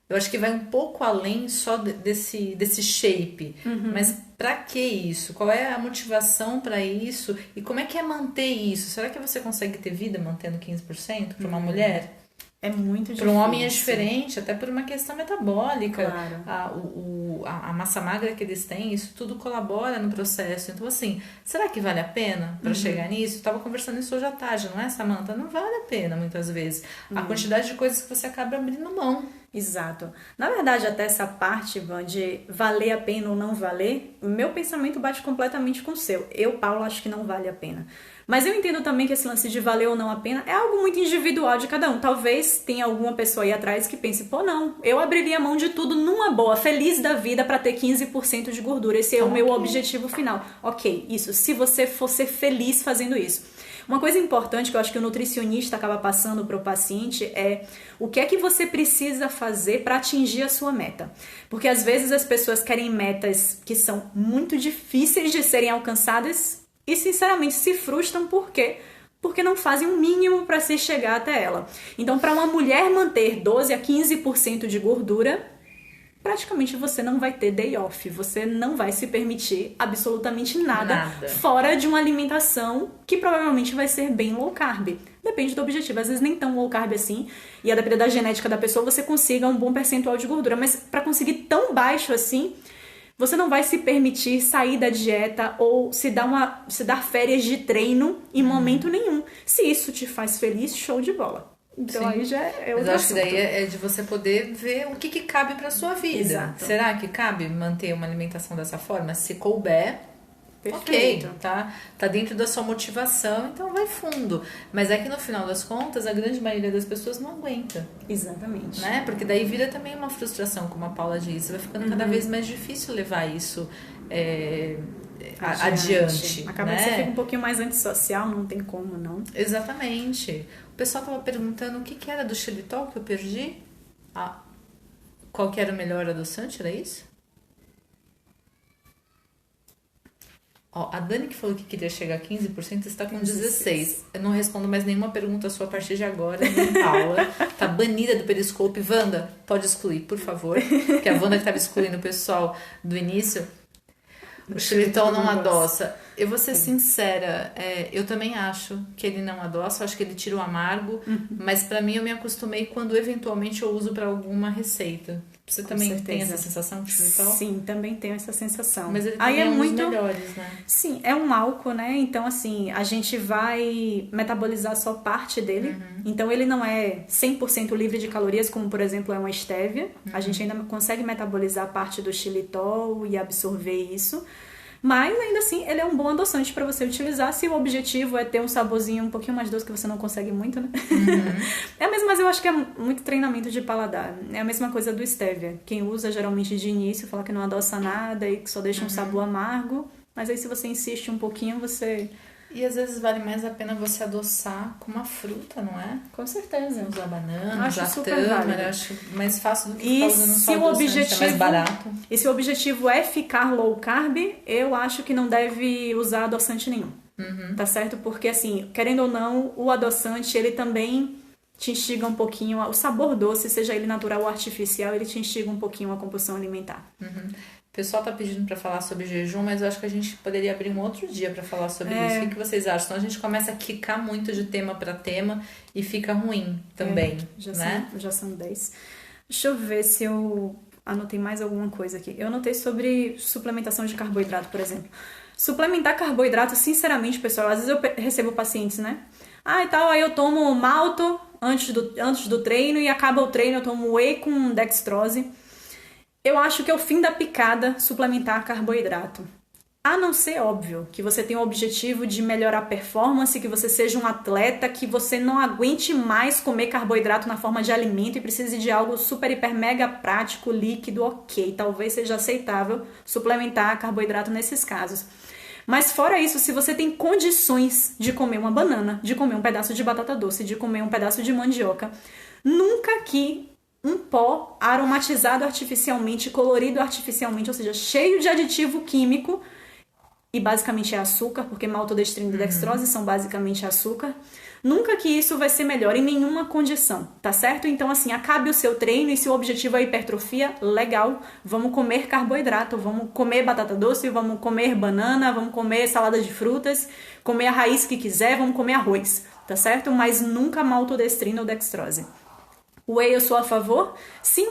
eu acho que vai um pouco além só desse shape. Mas pra que isso? Qual é a motivação para isso? E como é que é manter isso? Será que você consegue ter vida mantendo 15% para uma mulher? É muito difícil. Para um homem é diferente, até por uma questão metabólica. Claro. A massa magra que eles têm, isso tudo colabora no processo. Então, assim, será que vale a pena para chegar nisso? Eu tava conversando isso hoje à tarde, não é, Samantha? Não vale a pena, muitas vezes. A quantidade de coisas que você acaba abrindo mão. Exato. Na verdade, até essa parte, Ivan, de valer a pena ou não valer, meu pensamento bate completamente com o seu. Eu, Paulo, acho que não vale a pena. Mas eu entendo também que esse lance de valer ou não a pena é algo muito individual de cada um. Talvez tenha alguma pessoa aí atrás que pense, pô, não, eu abriria mão de tudo numa boa, feliz da vida pra ter 15% de gordura. Esse é o meu objetivo final. Ok, isso, se você for ser feliz fazendo isso. Uma coisa importante que eu acho que o nutricionista acaba passando para o paciente é o que é que você precisa fazer para atingir a sua meta. Porque às vezes as pessoas querem metas que são muito difíceis de serem alcançadas e sinceramente se frustram. Por quê? Porque não fazem o mínimo para se chegar até ela. Então, para uma mulher manter 12 a 15% de gordura, praticamente você não vai ter day off, você não vai se permitir absolutamente nada fora de uma alimentação que provavelmente vai ser bem low carb. Depende do objetivo, às vezes nem tão low carb assim, e a depender da genética da pessoa você consiga um bom percentual de gordura, mas para conseguir tão baixo assim, você não vai se permitir sair da dieta ou se dar férias de treino em momento nenhum. Se isso te faz feliz, show de bola. Então Sim. aí já é outro Mas eu acho assunto. que daí é de você poder ver o que cabe pra sua vida. Exato. Será que cabe manter uma alimentação dessa forma? Se couber, Perfeito. Ok, tá dentro da sua motivação, então vai fundo. Mas é que no final das contas, a grande maioria das pessoas não aguenta. Exatamente. Né? Porque daí vira também uma frustração, como a Paula disse. Vai ficando cada vez mais difícil levar isso adiante. Acaba né? que você fica um pouquinho mais antissocial, não tem como, não. Exatamente. O pessoal tava perguntando o que era do xilitol que eu perdi. Qual que era o melhor adoçante, era isso? Ó, a Dani que falou que queria chegar a 15% está com 16%. Eu não respondo mais nenhuma pergunta sua a partir de agora, nem Paula. Tá banida do Periscope. Wanda, pode excluir, por favor. Porque a Wanda que estava excluindo o pessoal do início. O xilitol não adoça. Eu vou ser sincera, eu também acho que ele não adoça, acho que ele tira o amargo, mas pra mim eu me acostumei quando eventualmente eu uso pra alguma receita. Você também tem essa sensação com xilitol? Sim, também tenho essa sensação. Mas ele também é um dos melhores, né? Sim, é um álcool, né? Então, assim, a gente vai metabolizar só parte dele. Então, ele não é 100% livre de calorias, como, por exemplo, é uma estévia. A gente ainda consegue metabolizar parte do xilitol e absorver isso. Mas, ainda assim, ele é um bom adoçante para você utilizar se o objetivo é ter um saborzinho um pouquinho mais doce, que você não consegue muito, né? É mesmo, mas eu acho que é muito treinamento de paladar. É a mesma coisa do stevia. Quem usa, geralmente, de início, fala que não adoça nada e que só deixa um sabor amargo. Mas aí, se você insiste um pouquinho, você... E às vezes vale mais a pena você adoçar com uma fruta, não é? Com certeza. Usar banana, Acho usar super válido. tâmara, acho mais fácil do que E ficar usando se só o adoçante, objetivo, é mais barato. E se o objetivo é ficar low carb, eu acho que não deve usar adoçante nenhum. Tá certo? Porque, assim, querendo ou não, o adoçante, ele também te instiga um pouquinho, o sabor doce, seja ele natural ou artificial, ele te instiga um pouquinho a compulsão alimentar. O pessoal tá pedindo pra falar sobre jejum, mas eu acho que a gente poderia abrir um outro dia pra falar sobre isso. O que vocês acham? Então a gente começa a quicar muito de tema pra tema e fica ruim também, né? Já são 10. Deixa eu ver se eu anotei mais alguma coisa aqui. Eu anotei sobre suplementação de carboidrato, por exemplo. Suplementar carboidrato, sinceramente, pessoal, às vezes eu recebo pacientes, né? E tal, aí eu tomo malto antes do treino e acaba o treino, eu tomo whey com dextrose. Eu acho que é o fim da picada suplementar carboidrato. A não ser, óbvio, que você tenha o objetivo de melhorar a performance, que você seja um atleta, que você não aguente mais comer carboidrato na forma de alimento e precise de algo super, hiper, mega prático, líquido, ok. Talvez seja aceitável suplementar carboidrato nesses casos. Mas fora isso, se você tem condições de comer uma banana, de comer um pedaço de batata doce, de comer um pedaço de mandioca, nunca que um pó aromatizado artificialmente, colorido artificialmente, ou seja, cheio de aditivo químico, e basicamente é açúcar, porque maltodextrina e dextrose são basicamente açúcar, nunca que isso vai ser melhor em nenhuma condição, tá certo? Então, assim, acabe o seu treino e se o objetivo é hipertrofia, legal, vamos comer carboidrato, vamos comer batata doce, vamos comer banana, vamos comer salada de frutas, comer a raiz que quiser, vamos comer arroz, tá certo? Mas nunca maltodextrina ou dextrose. Whey eu sou a favor? Sim.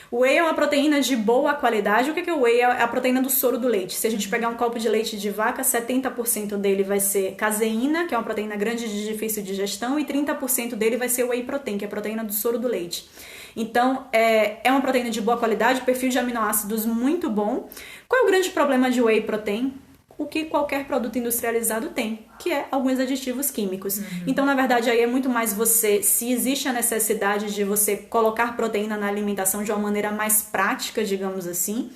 O whey é uma proteína de boa qualidade. O que é o whey? É a proteína do soro do leite. Se a gente pegar um copo de leite de vaca, 70% dele vai ser caseína, que é uma proteína grande de difícil digestão, e 30% dele vai ser whey protein, que é a proteína do soro do leite. Então, é uma proteína de boa qualidade, perfil de aminoácidos muito bom. Qual é o grande problema de whey protein? O que qualquer produto industrializado tem, que é alguns aditivos químicos. Então, na verdade, aí é muito mais se existe a necessidade de você colocar proteína na alimentação de uma maneira mais prática, digamos assim,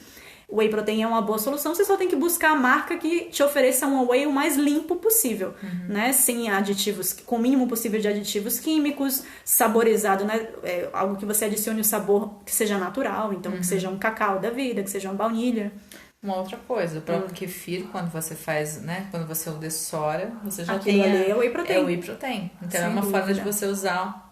o whey protein é uma boa solução, você só tem que buscar a marca que te ofereça um whey o mais limpo possível, né? Sem aditivos, com o mínimo possível de aditivos químicos, saborizado, né? Algo que você adicione o sabor que seja natural, então que seja um cacau da vida, que seja uma baunilha. Uma outra coisa, o próprio kefir, quando você faz, né, quando você o dessora, você já aquilo tem ali é whey protein. É whey protein. Então é uma forma de você usar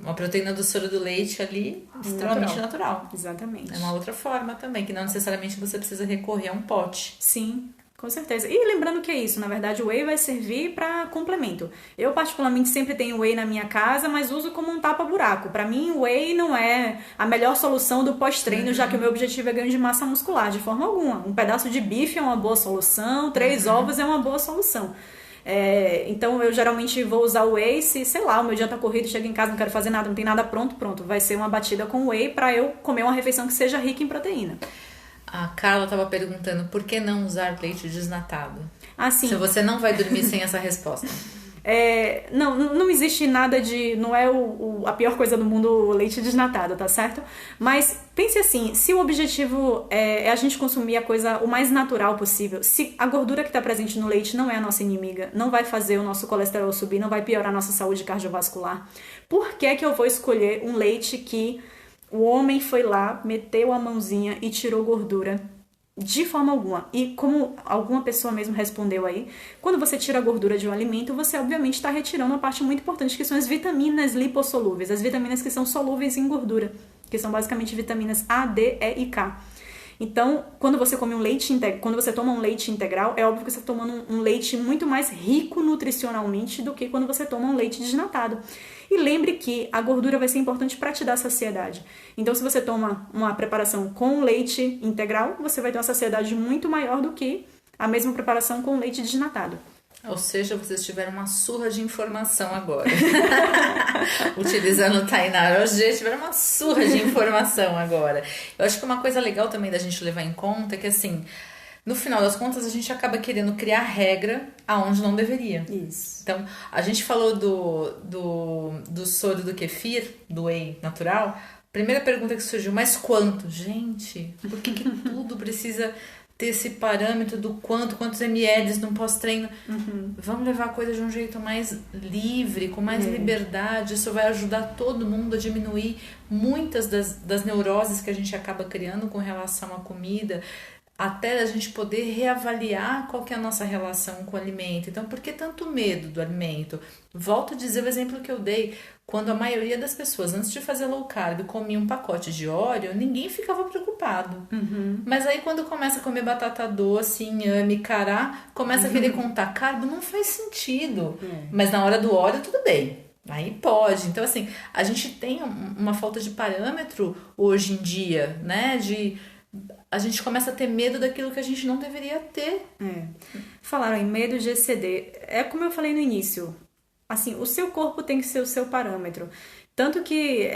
uma proteína do soro do leite ali extremamente natural. Exatamente. É uma outra forma também, que não necessariamente você precisa recorrer a um pote. Sim, com certeza. E lembrando que é isso, na verdade o whey vai servir para complemento. Eu particularmente sempre tenho whey na minha casa, mas uso como um tapa-buraco. Para mim o whey não é a melhor solução do pós-treino, já que o meu objetivo é ganho de massa muscular, de forma alguma. Um pedaço de bife é uma boa solução, 3 ovos é uma boa solução. Então eu geralmente vou usar o whey se, sei lá, o meu dia tá corrido, chego em casa, não quero fazer nada, não tem nada pronto, vai ser uma batida com whey para eu comer uma refeição que seja rica em proteína. A Carla estava perguntando por que não usar leite desnatado? Assim, Se você não vai dormir sem essa resposta. não existe nada de... Não é a pior coisa do mundo o leite desnatado, tá certo? Mas pense assim, se o objetivo é a gente consumir a coisa o mais natural possível, se a gordura que está presente no leite não é a nossa inimiga, não vai fazer o nosso colesterol subir, não vai piorar a nossa saúde cardiovascular, por que eu vou escolher um leite que o homem foi lá, meteu a mãozinha e tirou gordura? De forma alguma. E como alguma pessoa mesmo respondeu aí, quando você tira a gordura de um alimento, você obviamente está retirando uma parte muito importante, que são as vitaminas lipossolúveis, as vitaminas que são solúveis em gordura, que são basicamente vitaminas A, D, E e K. Então, quando você come quando você toma um leite integral, é óbvio que você está tomando um leite muito mais rico nutricionalmente do que quando você toma um leite desnatado. E lembre que a gordura vai ser importante para te dar saciedade. Então, se você toma uma preparação com leite integral, você vai ter uma saciedade muito maior do que a mesma preparação com leite desnatado. Ou seja, vocês tiveram uma surra de informação agora. Utilizando o Tainara hoje, tiveram uma surra de informação agora. Eu acho que uma coisa legal também da gente levar em conta é que, assim, no final das contas, a gente acaba querendo criar regra aonde não deveria. Isso. Então, a gente falou do soro do kefir, do whey natural. Primeira pergunta que surgiu, mas quanto? Gente, por que tudo precisa ter esse parâmetro do quantos ml no pós-treino? Vamos levar a coisa de um jeito mais livre, com mais liberdade. Isso vai ajudar todo mundo a diminuir muitas das neuroses que a gente acaba criando com relação à comida, até a gente poder reavaliar qual que é a nossa relação com o alimento. Então, por que tanto medo do alimento? Volto a dizer o exemplo que eu dei. Quando a maioria das pessoas, antes de fazer low carb, comia um pacote de Oreo, ninguém ficava preocupado. Mas aí quando começa a comer batata doce, inhame, cará, começa a querer contar carbo, não faz sentido. Mas na hora do Oreo, tudo bem. Aí pode. Então, assim, a gente tem uma falta de parâmetro hoje em dia, né? A gente começa a ter medo daquilo que a gente não deveria ter. Falaram em medo de exceder. É como eu falei no início. Assim, o seu corpo tem que ser o seu parâmetro. Tanto que,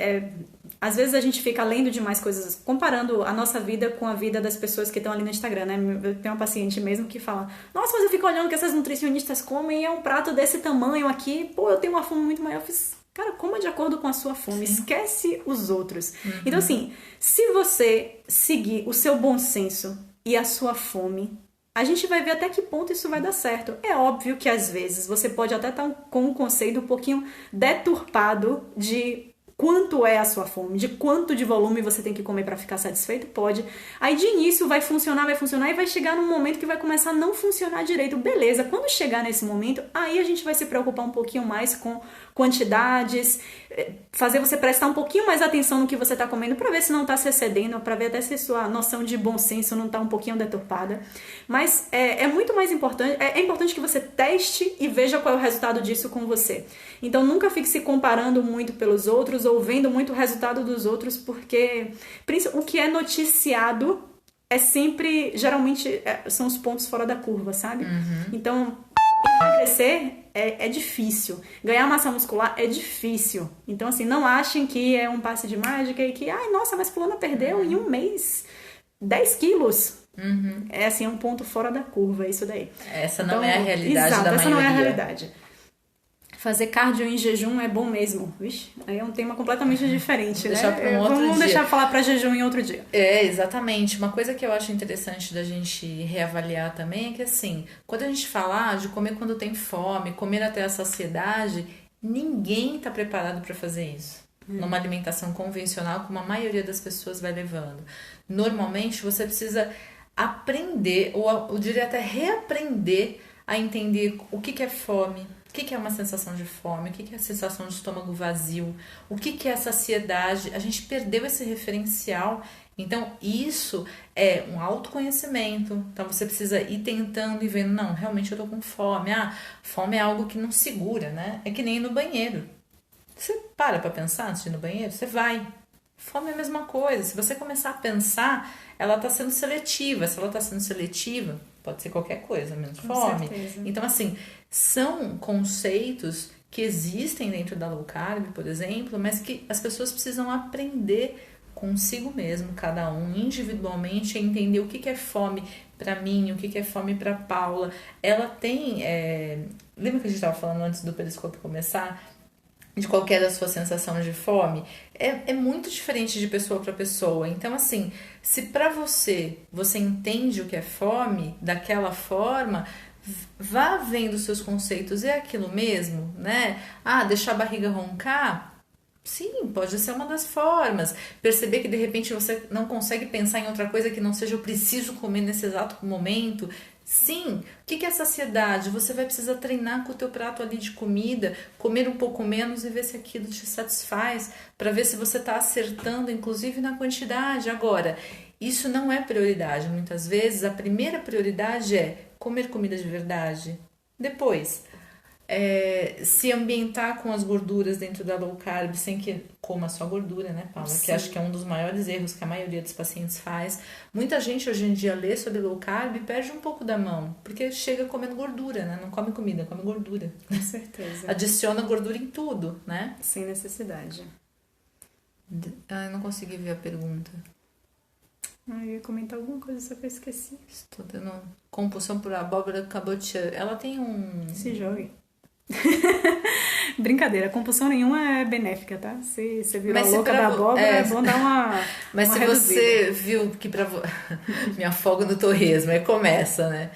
às vezes, a gente fica lendo demais coisas, comparando a nossa vida com a vida das pessoas que estão ali no Instagram, né? Eu tenho uma paciente mesmo que fala: nossa, mas eu fico olhando o que essas nutricionistas comem, é um prato desse tamanho aqui, pô, eu tenho uma fome muito maior. Eu fiz, cara, coma de acordo com a sua fome, esquece os outros. Então, assim, se você seguir o seu bom senso e a sua fome, a gente vai ver até que ponto isso vai dar certo. É óbvio que às vezes você pode até estar com um conceito um pouquinho deturpado de quanto é a sua fome, de quanto de volume você tem que comer para ficar satisfeito, pode. Aí de início vai funcionar e vai chegar num momento que vai começar a não funcionar direito. Beleza, quando chegar nesse momento, aí a gente vai se preocupar um pouquinho mais com quantidades, fazer você prestar um pouquinho mais atenção no que você está comendo para ver se não está se excedendo, para ver até se sua noção de bom senso não está um pouquinho deturpada. Mas é muito mais importante, é importante que você teste e veja qual é o resultado disso com você. Então nunca fique se comparando muito pelos outros ou vendo muito o resultado dos outros, porque o que é noticiado é sempre, geralmente, são os pontos fora da curva, sabe? Então, emagrecer é difícil. Ganhar massa muscular é difícil. Então, assim, não achem que é um passe de mágica e que, ai, nossa, mas fulana perdeu em um mês 10 quilos. É, assim, um ponto fora da curva, isso daí. Essa não é a realidade exato, da essa maioria. não é a realidade. Fazer cardio em jejum é bom mesmo. Vixe, aí é um tema completamente diferente, né? Vamos deixar falar para jejum em outro dia. Exatamente. Uma coisa que eu acho interessante da gente reavaliar também é que, assim, quando a gente fala de comer quando tem fome, comer até a saciedade, ninguém está preparado para fazer isso. Numa alimentação convencional, como a maioria das pessoas vai levando. Normalmente, você precisa aprender, ou eu diria até reaprender a entender o que é fome, o que é uma sensação de fome, o que é a sensação de estômago vazio, o que é a saciedade. A gente perdeu esse referencial. Então, isso é um autoconhecimento. Então, você precisa ir tentando e vendo, não, realmente eu tô com fome. Fome é algo que não segura, né? É que nem ir no banheiro. Você para pra pensar antes de ir no banheiro, você vai. Fome é a mesma coisa. Se você começar a pensar, ela tá sendo seletiva. Se ela tá sendo seletiva, pode ser qualquer coisa, menos fome. Certeza. Então, assim, são conceitos que existem dentro da low carb, por exemplo, mas que as pessoas precisam aprender consigo mesmo, cada um, individualmente, é entender o que é fome para mim, o que é fome para Paula. Ela tem... Lembra que a gente estava falando antes do periscópio começar? De qualquer da sua sensação de fome? É muito diferente de pessoa para pessoa. Então, assim, se para você entende o que é fome daquela forma, vá vendo os seus conceitos. É aquilo mesmo, né? Deixar a barriga roncar? Sim, pode ser uma das formas. Perceber que de repente você não consegue pensar em outra coisa que não seja eu preciso comer nesse exato momento. Sim, o que é saciedade? Você vai precisar treinar com o teu prato ali de comida, comer um pouco menos e ver se aquilo te satisfaz, para ver se você está acertando, inclusive na quantidade. Agora, isso não é prioridade. Muitas vezes a primeira prioridade é comer comida de verdade. Depois, se ambientar com as gorduras dentro da low carb, sem que coma só gordura, né, Paula? Sim. Que acho que é um dos maiores erros que a maioria dos pacientes faz. Muita gente hoje em dia lê sobre low carb e perde um pouco da mão, porque chega comendo gordura, né? Não come comida, come gordura. Com certeza. Adiciona gordura em tudo, né? Sem necessidade. Eu não consegui ver a pergunta. Eu ia comentar alguma coisa, só que eu esqueci. Estou tendo compulsão por abóbora cabotiã. Ela tem um... Se jogue. Brincadeira, compulsão nenhuma é benéfica, tá? Se você virou louca da abóbora, é bom dar uma Mas uma se reduzida. você viu que me afogo no torresmo, aí começa, né?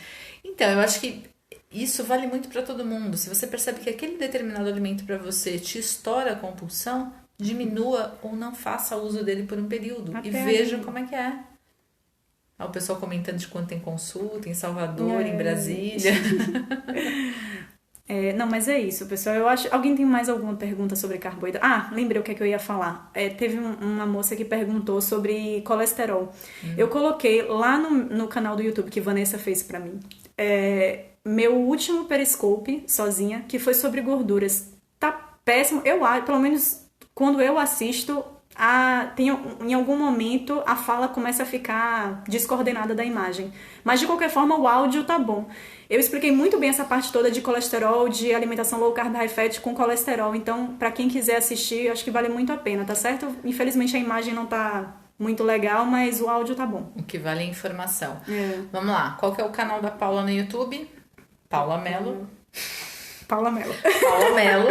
Então, eu acho que isso vale muito para todo mundo. Se você percebe que aquele determinado alimento para você te estoura a compulsão, diminua ou não faça uso dele por um período. Até e veja aí. como é que é. O pessoal comentando de quando tem consulta em Salvador, em Brasília. Não, mas é isso, pessoal. Eu acho. Alguém tem mais alguma pergunta sobre carboidrato? Lembrei o que é que eu ia falar. Teve uma moça que perguntou sobre colesterol. Eu coloquei lá no canal do YouTube que Vanessa fez pra mim. Meu último periscope, sozinha, que foi sobre gorduras. Tá péssimo. Pelo menos quando eu assisto, em algum momento a fala começa a ficar descoordenada da imagem. Mas de qualquer forma o áudio tá bom. Eu expliquei muito bem essa parte toda de colesterol, de alimentação low carb high fat com colesterol. Então, pra quem quiser assistir, acho que vale muito a pena, tá certo? Infelizmente a imagem não tá muito legal, mas o áudio tá bom. O que vale é a informação. Vamos lá. Qual que é o canal da Paula no YouTube? Paula Mello. Paula Mello. Paula Mello.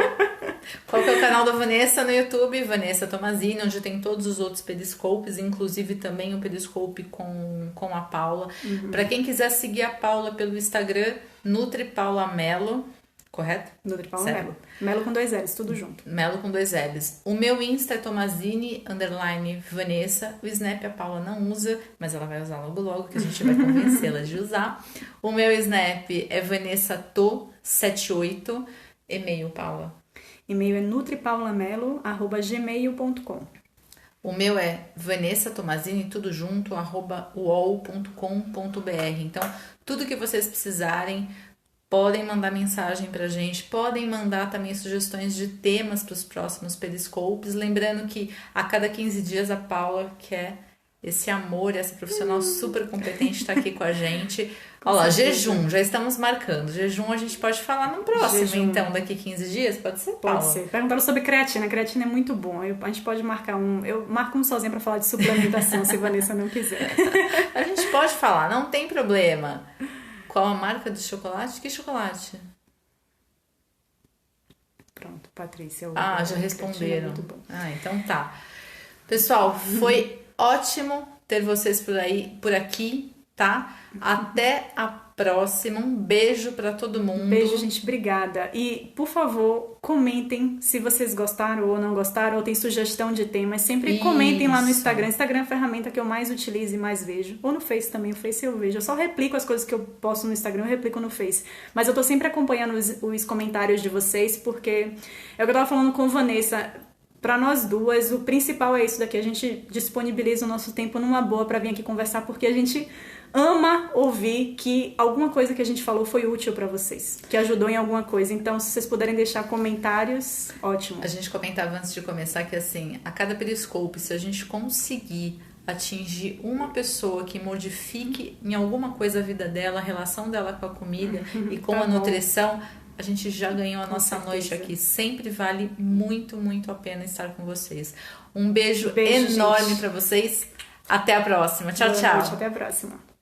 Qual que é o canal da Vanessa no YouTube? Vanessa Tomazini, onde tem todos os outros periscopes, inclusive também o periscope com a Paula. Para quem quiser seguir a Paula pelo Instagram, Nutri Paula Mello, correto? Nutri Paula Certo. Mello. Mello com 2 L's, tudo junto. Melo com 2 L's. O meu Insta é Tomazini_Vanessa. O Snap a Paula não usa, mas ela vai usar logo, que a gente vai convencê-la de usar. O meu Snap é VanessaTo78. E-mail, Paula. E-mail é nutripaulamelo@gmail.com. O meu é Vanessa Tomazini, tudo junto, @uol.com.br. Então, tudo que vocês precisarem, podem mandar mensagem pra gente, podem mandar também sugestões de temas para os próximos periscopes. Lembrando que a cada 15 dias a Paula, que é esse amor, essa profissional super competente, está aqui com a gente. Olha lá, jejum, já estamos marcando. Jejum a gente pode falar no próximo, então, daqui 15 dias? Pode ser, Paula? Pode ser. Perguntaram sobre creatina. Creatina é muito bom. A gente pode marcar eu marco um sozinho pra falar de suplementação, se a Vanessa não quiser. A gente pode falar, não tem problema. Qual a marca de chocolate? Que chocolate? Pronto, Patrícia. Já responderam. É muito bom. Então tá. Pessoal, foi ótimo ter vocês por aqui, tá? Até a próxima. Um beijo pra todo mundo. Beijo, gente. Obrigada. E, por favor, comentem se vocês gostaram ou não gostaram, ou tem sugestão de temas. Sempre comentem lá no Instagram. Instagram é a ferramenta que eu mais utilizo e mais vejo. Ou no Face também. O Face eu vejo. Eu só replico as coisas que eu posto no Instagram, eu replico no Face. Mas eu tô sempre acompanhando os comentários de vocês, porque é o que eu tava falando com Vanessa. Pra nós duas, o principal é isso daqui. A gente disponibiliza o nosso tempo numa boa pra vir aqui conversar, porque a gente ama ouvir que alguma coisa que a gente falou foi útil pra vocês, que ajudou em alguma coisa. Então, se vocês puderem deixar comentários, ótimo. A gente comentava antes de começar que, assim, a cada periscope, se a gente conseguir atingir uma pessoa que modifique em alguma coisa a vida dela, a relação dela com a comida e com a nutrição, a gente já ganhou a nossa noite aqui. Sempre vale muito, muito a pena estar com vocês. Um beijo enorme para vocês. Até a próxima. Tchau, tchau. Até a próxima.